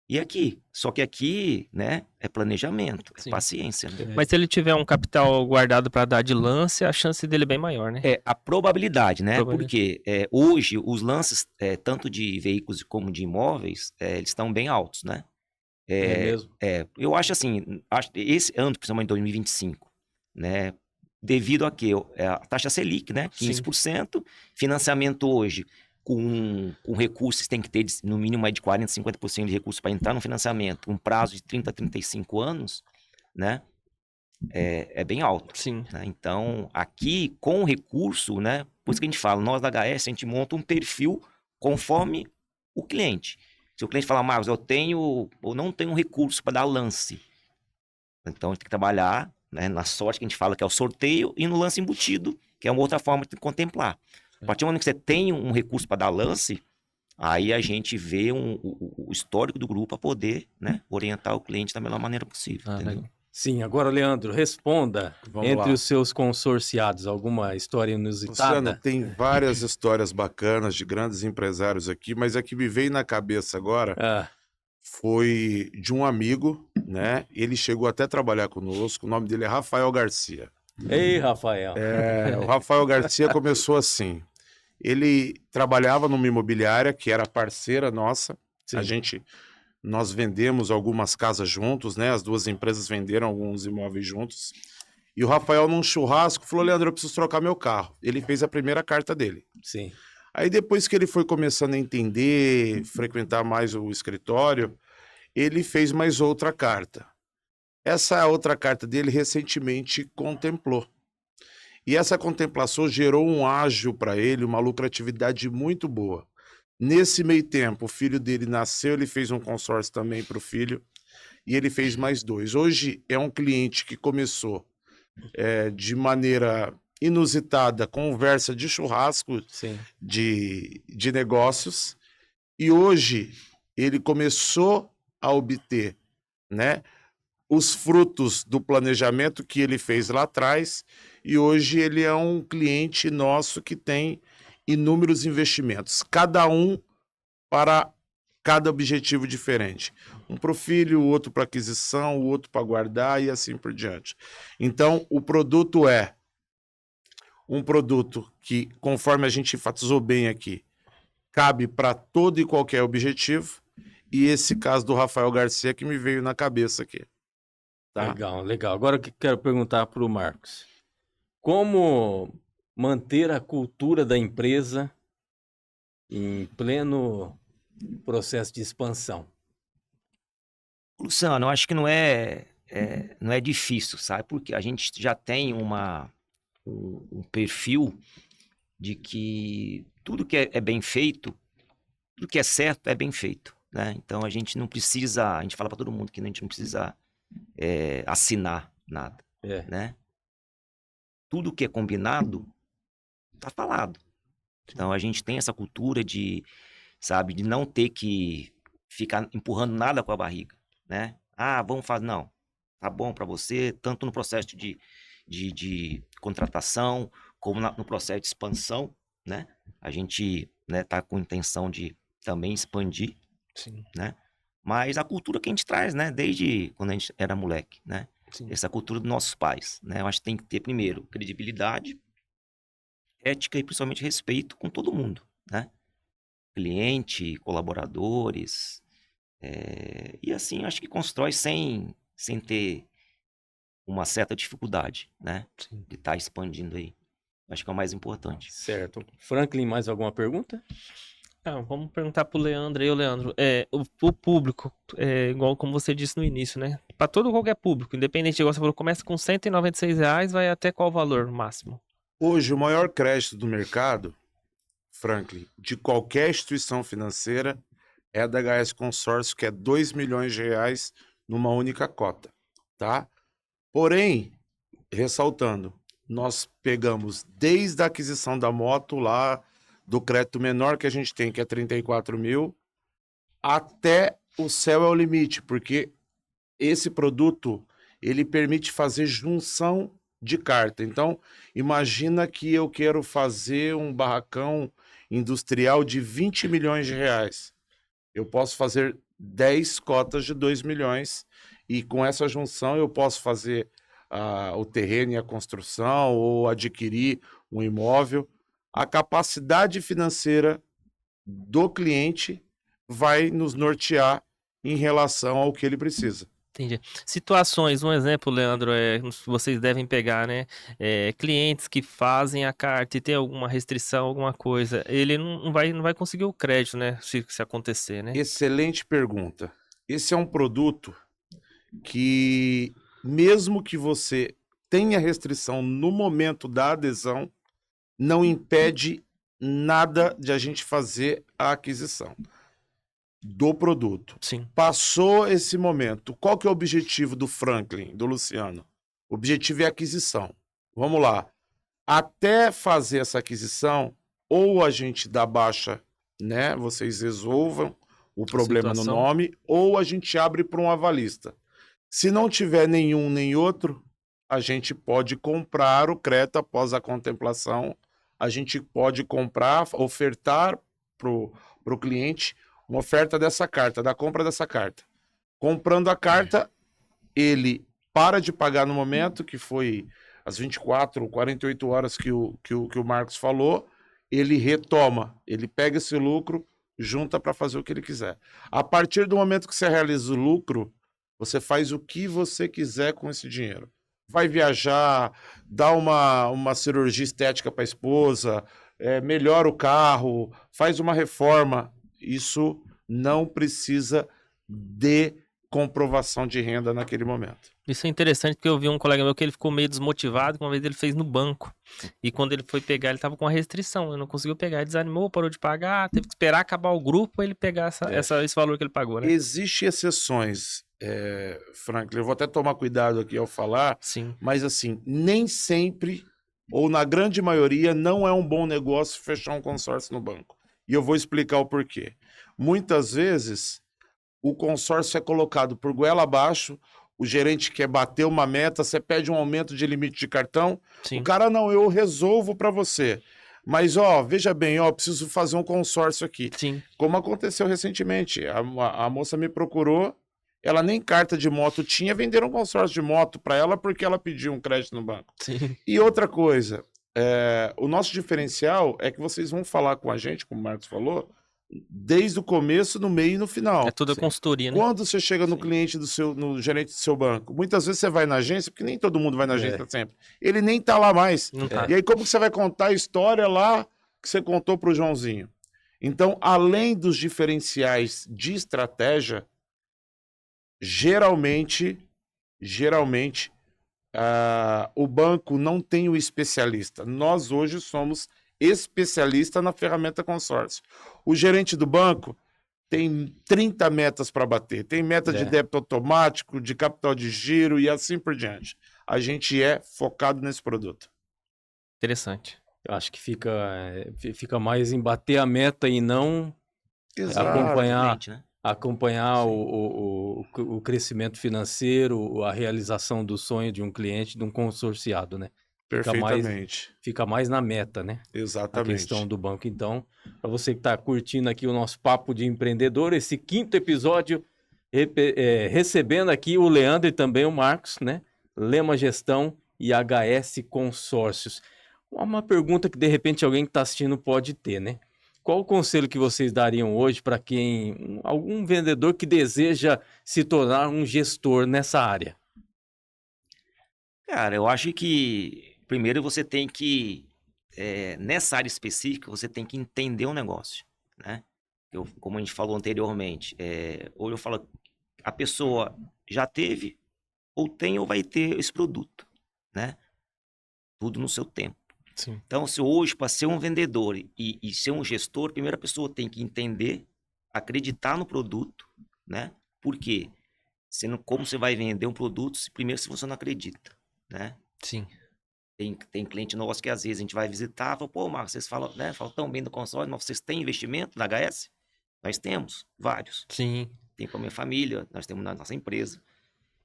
E aqui? Só que aqui, né, é planejamento, é Sim. paciência, né? Mas se ele tiver um capital guardado para dar de lance, a chance dele é bem maior, né? A probabilidade, né? Probabilidade. Porque hoje os lances, tanto de veículos como de imóveis, eles estão bem altos, né? É mesmo? Eu acho assim, esse ano, principalmente 2025, né? Devido a quê? A taxa Selic, né? 15%, financiamento hoje com recursos, tem que ter no mínimo mais de 40%, 50% de recursos para entrar no financiamento, um prazo de 30 a 35 anos, né? É bem alto. Sim. Né? Então, aqui, com o recurso, né? Por isso que a gente fala, nós da HS, a gente monta um perfil conforme o cliente. Se o cliente falar, Marcos, eu não tenho recurso para dar lance. Então, a gente tem que trabalhar, né, na sorte que a gente fala que é o sorteio e no lance embutido, que é uma outra forma de contemplar. A partir do momento que você tem um recurso para dar lance, aí a gente vê o histórico do grupo para poder, né, orientar o cliente da melhor maneira possível. Entendeu? Legal. Sim, agora, Leandro, responda. Vamos Entre lá. os seus consorciados, alguma história Luciano, inusitada? tem várias histórias bacanas de grandes empresários aqui, mas a que me veio na cabeça agora Ah, foi de um amigo, né? Ele chegou até a trabalhar conosco, o nome dele é Rafael Garcia. ei, Rafael. O Rafael Garcia começou assim, ele trabalhava numa imobiliária que era parceira nossa, Sim. nós vendemos algumas casas juntos, né? As 2 empresas venderam alguns imóveis juntos. E o Rafael, num churrasco, falou, Leandro, eu preciso trocar meu carro. Ele fez a primeira carta dele. Sim. Aí depois que ele foi começando a entender, frequentar mais o escritório, ele fez mais outra carta. Essa outra carta dele recentemente contemplou. E essa contemplação gerou um ágio para ele, uma lucratividade muito boa. Nesse meio tempo, o filho dele nasceu, ele fez um consórcio também para o filho, e ele fez mais 2. Hoje é um cliente que começou de maneira inusitada, conversa de churrasco Sim. de negócios, e hoje ele começou a obter, né, os frutos do planejamento que ele fez lá atrás, e hoje ele é um cliente nosso que tem inúmeros investimentos, cada um para cada objetivo diferente. Um para o filho, o outro para aquisição, o outro para guardar e assim por diante. Então, o produto é um produto que, conforme a gente enfatizou bem aqui, cabe para todo e qualquer objetivo, e esse caso do Rafael Garcia que me veio na cabeça aqui. Tá? Legal, legal. Agora eu quero perguntar para o Marcos. como manter a cultura da empresa em pleno processo de expansão? Luciano, eu acho que não é difícil, sabe? Porque a gente já tem um perfil de que tudo que é bem feito, tudo que é certo é bem feito, né? Então a gente não precisa, a gente fala para todo mundo que a gente não precisa assinar nada, né? Tudo que é combinado tá falado. Então a gente tem essa cultura de, sabe, de não ter que ficar empurrando nada com a barriga, né? Ah, vamos fazer, não. Tá bom para você, tanto no processo de contratação, como no processo de expansão, né? A gente, né, tá com intenção de também expandir, Sim. né? Mas a cultura que a gente traz, né, desde quando a gente era moleque, né? Sim. Essa cultura dos nossos pais, né? Eu acho que tem que ter, primeiro, credibilidade, ética e principalmente respeito com todo mundo, né? Cliente, colaboradores, e assim, acho que constrói sem ter uma certa dificuldade, né? Sim. De estar expandindo aí. Acho que é o mais importante. Certo. Franklin, mais alguma pergunta? Vamos perguntar pro Leandro aí, Leandro. O público, igual como você disse no início, né? Para todo qualquer público, independente, igual você falou, começa com R$ 196, vai até qual valor máximo? Hoje, o maior crédito do mercado, Franklin, de qualquer instituição financeira, é a da HS Consórcio, que é R$2 milhões numa única cota, tá? Porém, ressaltando, nós pegamos desde a aquisição da moto lá, do crédito menor que a gente tem, que é 34 mil, até o céu é o limite, porque esse produto, ele permite fazer junção de carta. Então, imagina que eu quero fazer um barracão industrial de R$20 milhões. Eu posso fazer 10 cotas de 2 milhões e com essa junção eu posso fazer o terreno e a construção ou adquirir um imóvel. A capacidade financeira do cliente vai nos nortear em relação ao que ele precisa. Entendi. Situações, um exemplo, Leandro, vocês devem pegar, né? Clientes que fazem a carta e tem alguma restrição, alguma coisa, ele não vai conseguir o crédito, né? Se acontecer, né? Excelente pergunta. Esse é um produto que, mesmo que você tenha restrição no momento da adesão, não impede nada de a gente fazer a aquisição do produto. Sim. Passou esse momento. Qual que é o objetivo do Franklin, do Luciano? O objetivo é a aquisição. Vamos lá. Até fazer essa aquisição, ou a gente dá baixa, né? Vocês resolvam o problema no nome, ou a gente abre para um avalista. Se não tiver nenhum nem outro, a gente pode comprar o crédito após a contemplação. A gente pode comprar, ofertar para o cliente uma oferta dessa carta, da compra dessa carta. Comprando a carta, ele para de pagar no momento, que foi as 24, 48 horas que o Marcos falou, ele retoma, ele pega esse lucro, junta para fazer o que ele quiser. A partir do momento que você realiza o lucro, você faz o que você quiser com esse dinheiro. Vai viajar, dá uma cirurgia estética para a esposa, melhora o carro, faz uma reforma. Isso não precisa de comprovação de renda naquele momento. Isso é interessante porque eu vi um colega meu que ele ficou meio desmotivado, que uma vez ele fez no banco. E quando ele foi pegar, ele tava com uma restrição, ele não conseguiu pegar, ele desanimou, parou de pagar, teve que esperar acabar o grupo para ele pegar esse valor que ele pagou, né? Existem exceções, Franklin, eu vou até tomar cuidado aqui ao falar, Sim. Mas assim, nem sempre, ou na grande maioria, não é um bom negócio fechar um consórcio no banco. E eu vou explicar o porquê. Muitas vezes, o consórcio é colocado por goela abaixo, o gerente quer bater uma meta, você pede um aumento de limite de cartão, Sim. o cara, não, eu resolvo para você. Mas, veja bem, preciso fazer um consórcio aqui. Sim. Como aconteceu recentemente, a moça me procurou, ela nem carta de moto tinha, venderam um consórcio de moto para ela porque ela pediu um crédito no banco. Sim. E outra coisa, o nosso diferencial é que vocês vão falar com a gente, como o Marcos falou, desde o começo, no meio e no final. É toda Sim. consultoria, né? Quando você chega no Sim. cliente no gerente do seu banco, muitas vezes você vai na agência, porque nem todo mundo vai na agência É. sempre. Ele nem tá lá mais. Não tá. E aí, como que você vai contar a história lá que você contou pro Joãozinho? Então, além dos diferenciais de estratégia, geralmente, o banco não tem o especialista. Nós hoje somos especialista na ferramenta consórcio. O gerente do banco tem 30 metas para bater. Tem meta de É. débito automático, de capital de giro e assim por diante. A gente é focado nesse produto. Interessante. Eu acho que fica mais em bater a meta e não acompanhar, Cliente, né? acompanhar Sim. o crescimento financeiro, a realização do sonho de um cliente, de um consorciado, né? Perfeitamente. Fica mais na meta, né? A Exatamente. questão do banco. Então, para você que está curtindo aqui o nosso Papo de Empreendedor, esse 5º episódio, recebendo aqui o Leandro e também o Marcos, né? Lema Gestão e HS Consórcios. Uma pergunta que, de repente, alguém que está assistindo pode ter, né? Qual o conselho que vocês dariam hoje para algum vendedor que deseja se tornar um gestor nessa área? Cara, eu acho que primeiro você tem que, nessa área específica, você tem que entender o negócio, né? Como a gente falou anteriormente, ou eu falo, a pessoa já teve, ou tem, ou vai ter esse produto, né? Tudo no seu tempo. Sim. Então, se hoje, para ser um vendedor e ser um gestor, primeiro a pessoa tem que entender, acreditar no produto, né? Por quê? Como você vai vender um produto primeiro se você não acredita, né? Sim. Tem cliente nosso que às vezes a gente vai visitar, fala, pô, Marcos, vocês falam, né, falam tão bem do consórcio, mas vocês têm investimento na HS? Nós temos, vários. Sim. Tem para minha família, nós temos na nossa empresa.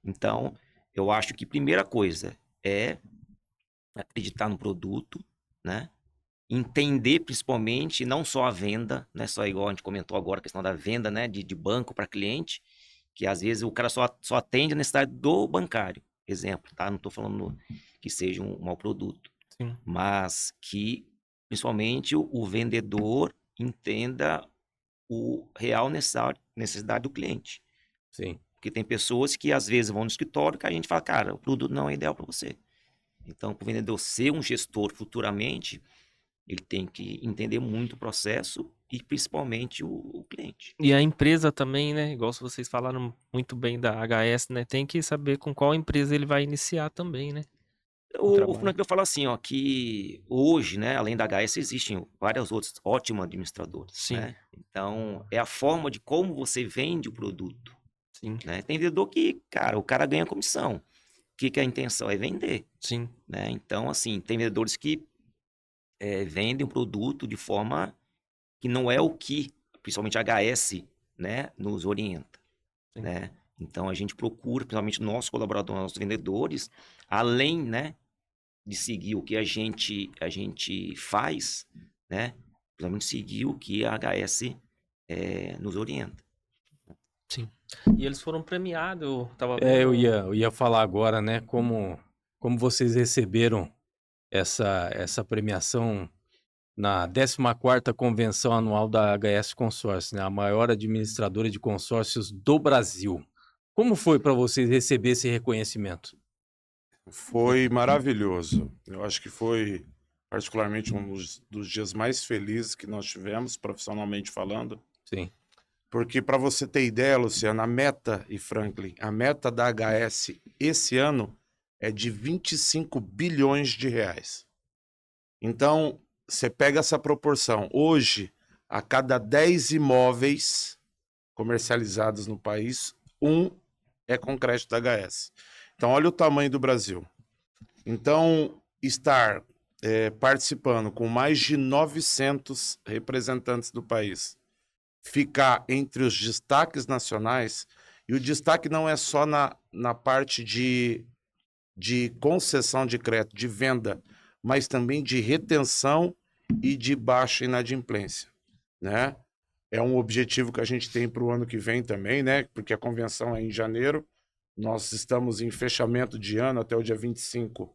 Então, eu acho que primeira coisa é acreditar no produto, né? Entender principalmente, não só a venda, né? Só igual a gente comentou agora, a questão da venda, né? De banco para cliente, que às vezes o cara só atende a necessidade do bancário. Exemplo, tá? Não estou falando que seja um mau produto, Sim. mas que principalmente o vendedor entenda o real necessidade do cliente. Sim. Porque tem pessoas que às vezes vão no escritório que a gente fala, cara, o produto não é ideal para você. Então, para o vendedor ser um gestor futuramente, ele tem que entender muito o processo e principalmente o cliente. E a empresa também, né? Igual se vocês falaram muito bem da HS, né? Tem que saber com qual empresa ele vai iniciar também, né? O trabalho. Frank, eu falo assim, ó, que hoje, né, além da HS, existem vários outros ótimos administradores, Sim. né? Então, é a forma de como você vende o produto, Sim. né? Tem vendedor que, cara, o cara ganha comissão. O que é a intenção? É vender, Sim. né? Então, assim, tem vendedores que vendem o produto de forma que não é o que, principalmente a HS, né, nos orienta, Sim. né? Então, a gente procura, principalmente nossos colaboradores, nossos vendedores, além, né, de seguir o que a gente faz, né? Principalmente seguir o que a HS nos orienta. Sim. E eles foram premiados, eu tava Eu vendo. ia falar agora, né? Como vocês receberam essa premiação na 14ª Convenção Anual da HS Consórcio, né? A maior administradora de consórcios do Brasil. Como foi para vocês receber esse reconhecimento? Foi maravilhoso. Eu acho que foi particularmente um dos dias mais felizes que nós tivemos, profissionalmente falando. Sim. Porque, para você ter ideia, Luciano, a meta da HS esse ano é de 25 bilhões de reais. Então, você pega essa proporção. Hoje, a cada 10 imóveis comercializados no país, um é com crédito da HS. Então, olha o tamanho do Brasil. Então, estar participando com mais de 900 representantes do país, ficar entre os destaques nacionais, e o destaque não é só na parte de concessão de crédito, de venda, mas também de retenção e de baixa inadimplência, né? É um objetivo que a gente tem para o ano que vem também, né? Porque a convenção é em janeiro, nós estamos em fechamento de ano, até o dia 25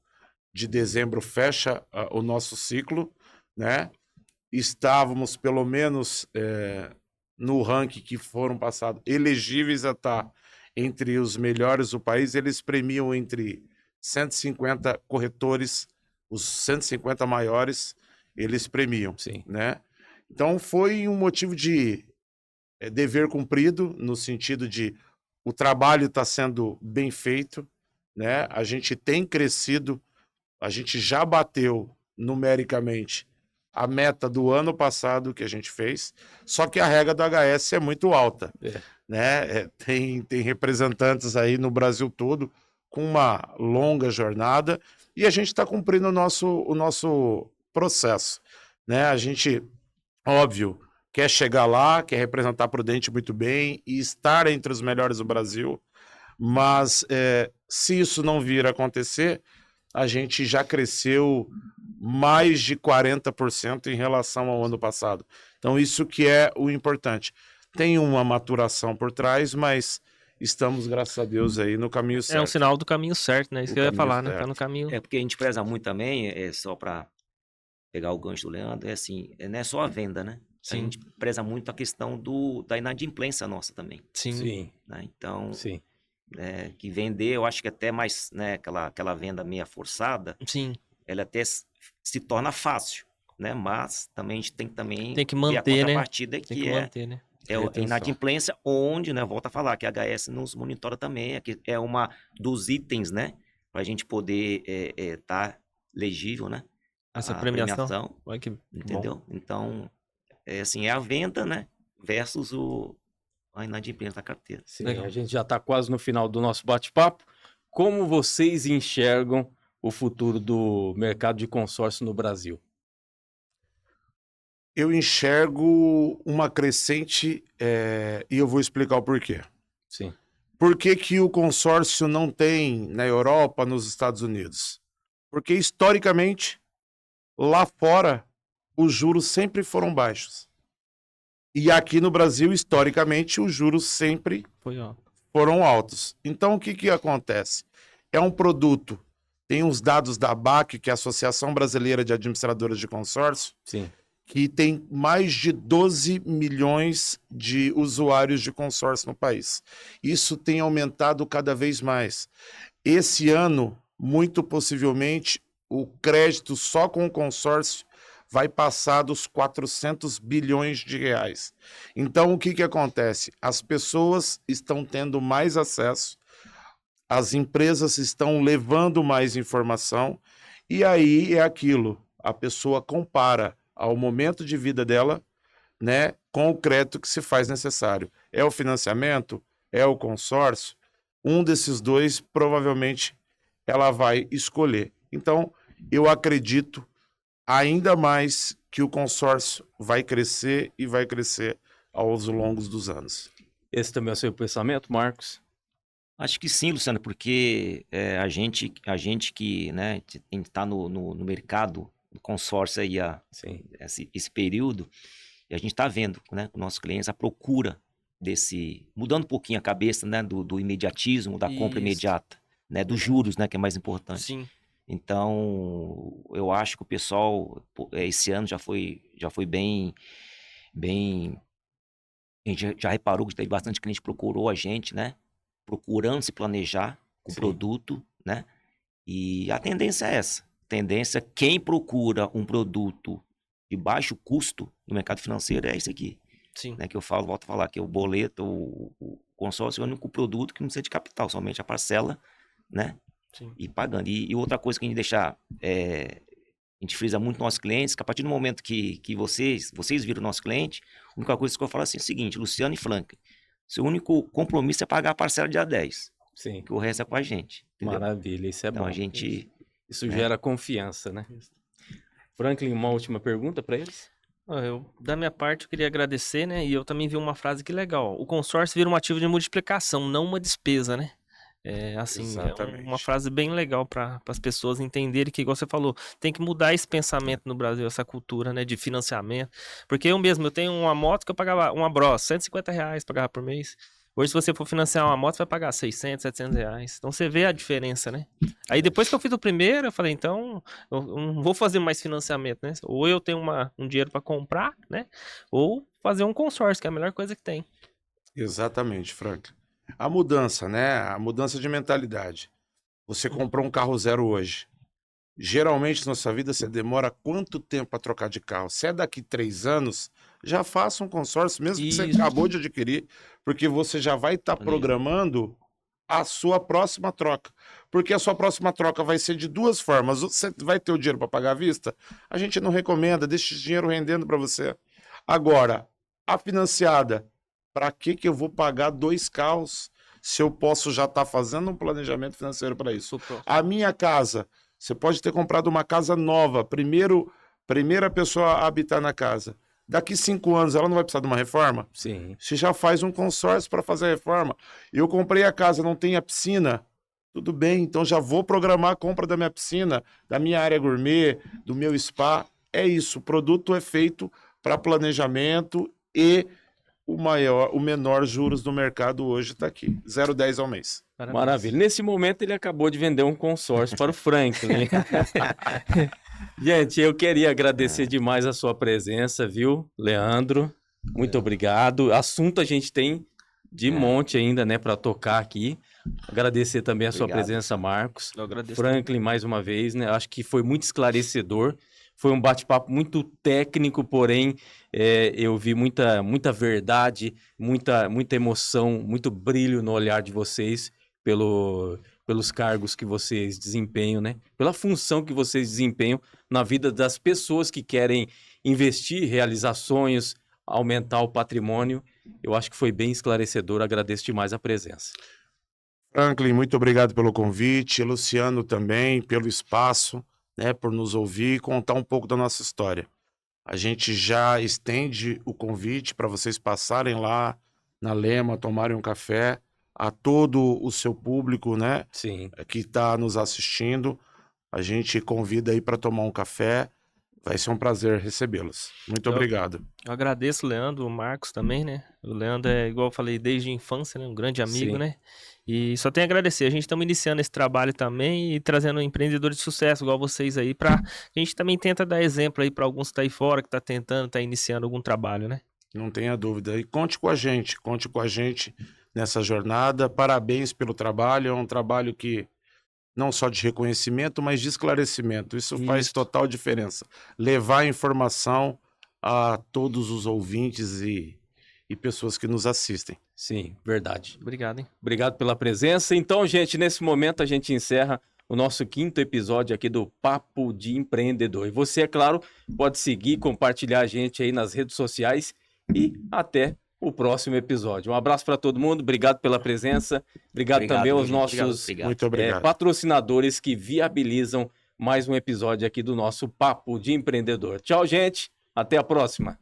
de dezembro fecha o nosso ciclo, né? estávamos pelo menos no ranking que foram passados, elegíveis a estar entre os melhores do país. Eles premiam entre 150 corretores, os 150 maiores, eles premiam, Sim. né? Então foi um motivo de dever cumprido, no sentido de o trabalho está sendo bem feito, né? A gente tem crescido, a gente já bateu numericamente a meta do ano passado que a gente fez, só que a regra do HS é muito alta, né? Tem representantes aí no Brasil todo com uma longa jornada e a gente está cumprindo o nosso processo, né? A gente, óbvio, quer chegar lá, quer representar a Prudente muito bem e estar entre os melhores do Brasil, mas se isso não vir a acontecer, a gente já cresceu mais de 40% em relação ao ano passado. Então isso que é o importante. Tem uma maturação por trás, mas estamos, graças a Deus, aí no caminho certo. É um sinal do caminho certo, né? Isso que eu ia falar, né? Tá no caminho. É porque a gente preza muito também, só para pegar o gancho do Leandro, assim, não é só a venda, né? Sim. A gente preza muito a questão da inadimplência nossa também. Sim. Né? Então, Sim. Que vender, eu acho que até mais, né, aquela venda meia forçada, Sim. ela até se torna fácil, né? Mas também a gente tem que manter, ver a contrapartida, né? Tem que manter, né? É a inadimplência, onde, né, volta a falar, que a HS nos monitora também, é uma dos itens, né, para a gente poder tá legível, né? Essa premiação. Olha que entendeu? Bom. Então, assim, é a venda, né, versus a inadimplência da carteira. Sim, a gente já está quase no final do nosso bate-papo. Como vocês enxergam o futuro do mercado de consórcio no Brasil? Eu enxergo uma crescente, e eu vou explicar o porquê. Sim. Por que o consórcio não tem na Europa, nos Estados Unidos? Porque, historicamente, lá fora, os juros sempre foram baixos. E aqui no Brasil, historicamente, os juros sempre foram altos. Então, o que acontece? É um produto, tem os dados da ABAC, que é a Associação Brasileira de Administradoras de Consórcio, Sim. que tem mais de 12 milhões de usuários de consórcio no país. Isso tem aumentado cada vez mais. Esse ano, muito possivelmente, o crédito só com o consórcio vai passar dos 400 bilhões de reais. Então, o que acontece? As pessoas estão tendo mais acesso, as empresas estão levando mais informação, e aí é aquilo, a pessoa compara ao momento de vida dela, né, com o crédito que se faz necessário. É o financiamento? É o consórcio? Um desses dois, provavelmente, ela vai escolher. Então, eu acredito ainda mais que o consórcio vai crescer e vai crescer aos longos dos anos. Esse também é o seu pensamento, Marcos? Acho que sim, Luciano, porque a gente que, né, está no mercado do consórcio aí esse período, e a gente está vendo, né, com nossos clientes a procura mudando um pouquinho a cabeça, né, do imediatismo, da compra imediata, né, dos juros, né, que é mais importante. Sim. Então, eu acho que o pessoal, esse ano já foi bem, a gente já reparou que teve bastante cliente que procurou a gente, né, procurando se planejar com o produto, né, e a tendência é essa. Tendência, quem procura um produto de baixo custo no mercado financeiro é esse aqui. Sim. Né, que eu volto a falar, que é o boleto, o consórcio é o único produto que não precisa de capital, somente a parcela, né? Sim. E pagando. E outra coisa que a gente deixa, a gente frisa muito nos nossos clientes, que a partir do momento que vocês viram nosso cliente, a única coisa que eu falo assim é o seguinte, Luciano e Franklin, seu único compromisso é pagar a parcela dia 10. Sim. Que o resto é com a gente. Entendeu? Maravilha, isso é então, bom. A gente... Isso gera confiança, né? Franklin, uma última pergunta para eles? Da minha parte, eu queria agradecer, né? E eu também vi uma frase que legal. O consórcio vira um ativo de multiplicação, não uma despesa, né? Uma frase bem legal para as pessoas entenderem que, igual você falou, tem que mudar esse pensamento no Brasil, essa cultura, né, de financiamento. Porque eu tenho uma moto que eu pagava, uma Bros, R$150 pagava por mês. Hoje, se você for financiar uma moto, você vai pagar 600, 700 reais. Então, você vê a diferença, né? Aí, depois que eu fiz o primeiro, eu falei, então, eu não vou fazer mais financiamento, né? Ou eu tenho um dinheiro para comprar, né? Ou fazer um consórcio, que é a melhor coisa que tem. Exatamente, Frank. A mudança, né? A mudança de mentalidade. Você comprou um carro zero hoje. Geralmente, na sua vida, você demora quanto tempo para trocar de carro? Se é daqui 3 anos, já faça um consórcio, mesmo que você Isso. acabou de adquirir, porque você já vai estar programando a sua próxima troca. Porque a sua próxima troca vai ser de duas formas. Você vai ter o dinheiro para pagar à vista? A gente não recomenda, deixa esse dinheiro rendendo para você. Agora, a financiada, para que eu vou pagar 2 carros se eu posso já estar fazendo um planejamento financeiro para isso? A minha casa, você pode ter comprado uma casa nova, primeira pessoa a habitar na casa. Daqui 5 anos ela não vai precisar de uma reforma? Sim. Você já faz um consórcio para fazer a reforma. Eu comprei a casa, não tem a piscina. Tudo bem, então já vou programar a compra da minha piscina, da minha área gourmet, do meu spa. É isso, o produto é feito para planejamento e o menor juros do mercado hoje está aqui, 0,10 ao mês. Parabéns. Maravilha. Nesse momento ele acabou de vender um consórcio para o Franklin. Gente, eu queria agradecer demais a sua presença, viu, Leandro? Muito obrigado. Assunto a gente tem de monte ainda, né, para tocar aqui. Agradecer também a sua Obrigado. presença, Marcos. Eu agradeço. Franklin, mais uma vez, né? Acho que foi muito esclarecedor. Foi um bate-papo muito técnico, porém eu vi muita verdade, muita emoção, muito brilho no olhar de vocês pelos cargos que vocês desempenham, né? Pela função que vocês desempenham na vida das pessoas que querem investir, realizar sonhos, aumentar o patrimônio. Eu acho que foi bem esclarecedor. Agradeço demais a presença. Franklin, muito obrigado pelo convite. Luciano também, pelo espaço, né, por nos ouvir e contar um pouco da nossa história. A gente já estende o convite para vocês passarem lá na Lema, tomarem um café, a todo o seu público, né, Sim. que está nos assistindo. A gente convida aí para tomar um café. Vai ser um prazer recebê-los. Muito obrigado. Eu agradeço o Leandro, o Marcos também, né? O Leandro é, igual eu falei, desde a infância, né? Um grande amigo, Sim. né? E só tenho a agradecer. A gente estamos iniciando esse trabalho também e trazendo empreendedores de sucesso, igual vocês aí, a gente também tenta dar exemplo aí para alguns que tá aí fora, que tá tentando, tá iniciando algum trabalho, né? Não tenha dúvida. E conte com a gente nessa jornada. Parabéns pelo trabalho. É um trabalho que não só de reconhecimento, mas de esclarecimento. Isso faz total diferença. Levar informação a todos os ouvintes e pessoas que nos assistem. Sim, verdade. Obrigado, hein? Obrigado pela presença. Então, gente, nesse momento a gente encerra o nosso 5º episódio aqui do Papo de Empreendedor. E você, é claro, pode seguir, compartilhar a gente aí nas redes sociais e até o próximo episódio. Um abraço para todo mundo, obrigado pela presença, obrigado também aos nossos Muito obrigado. patrocinadores que viabilizam mais um episódio aqui do nosso Papo de Empreendedor. Tchau, gente, até a próxima.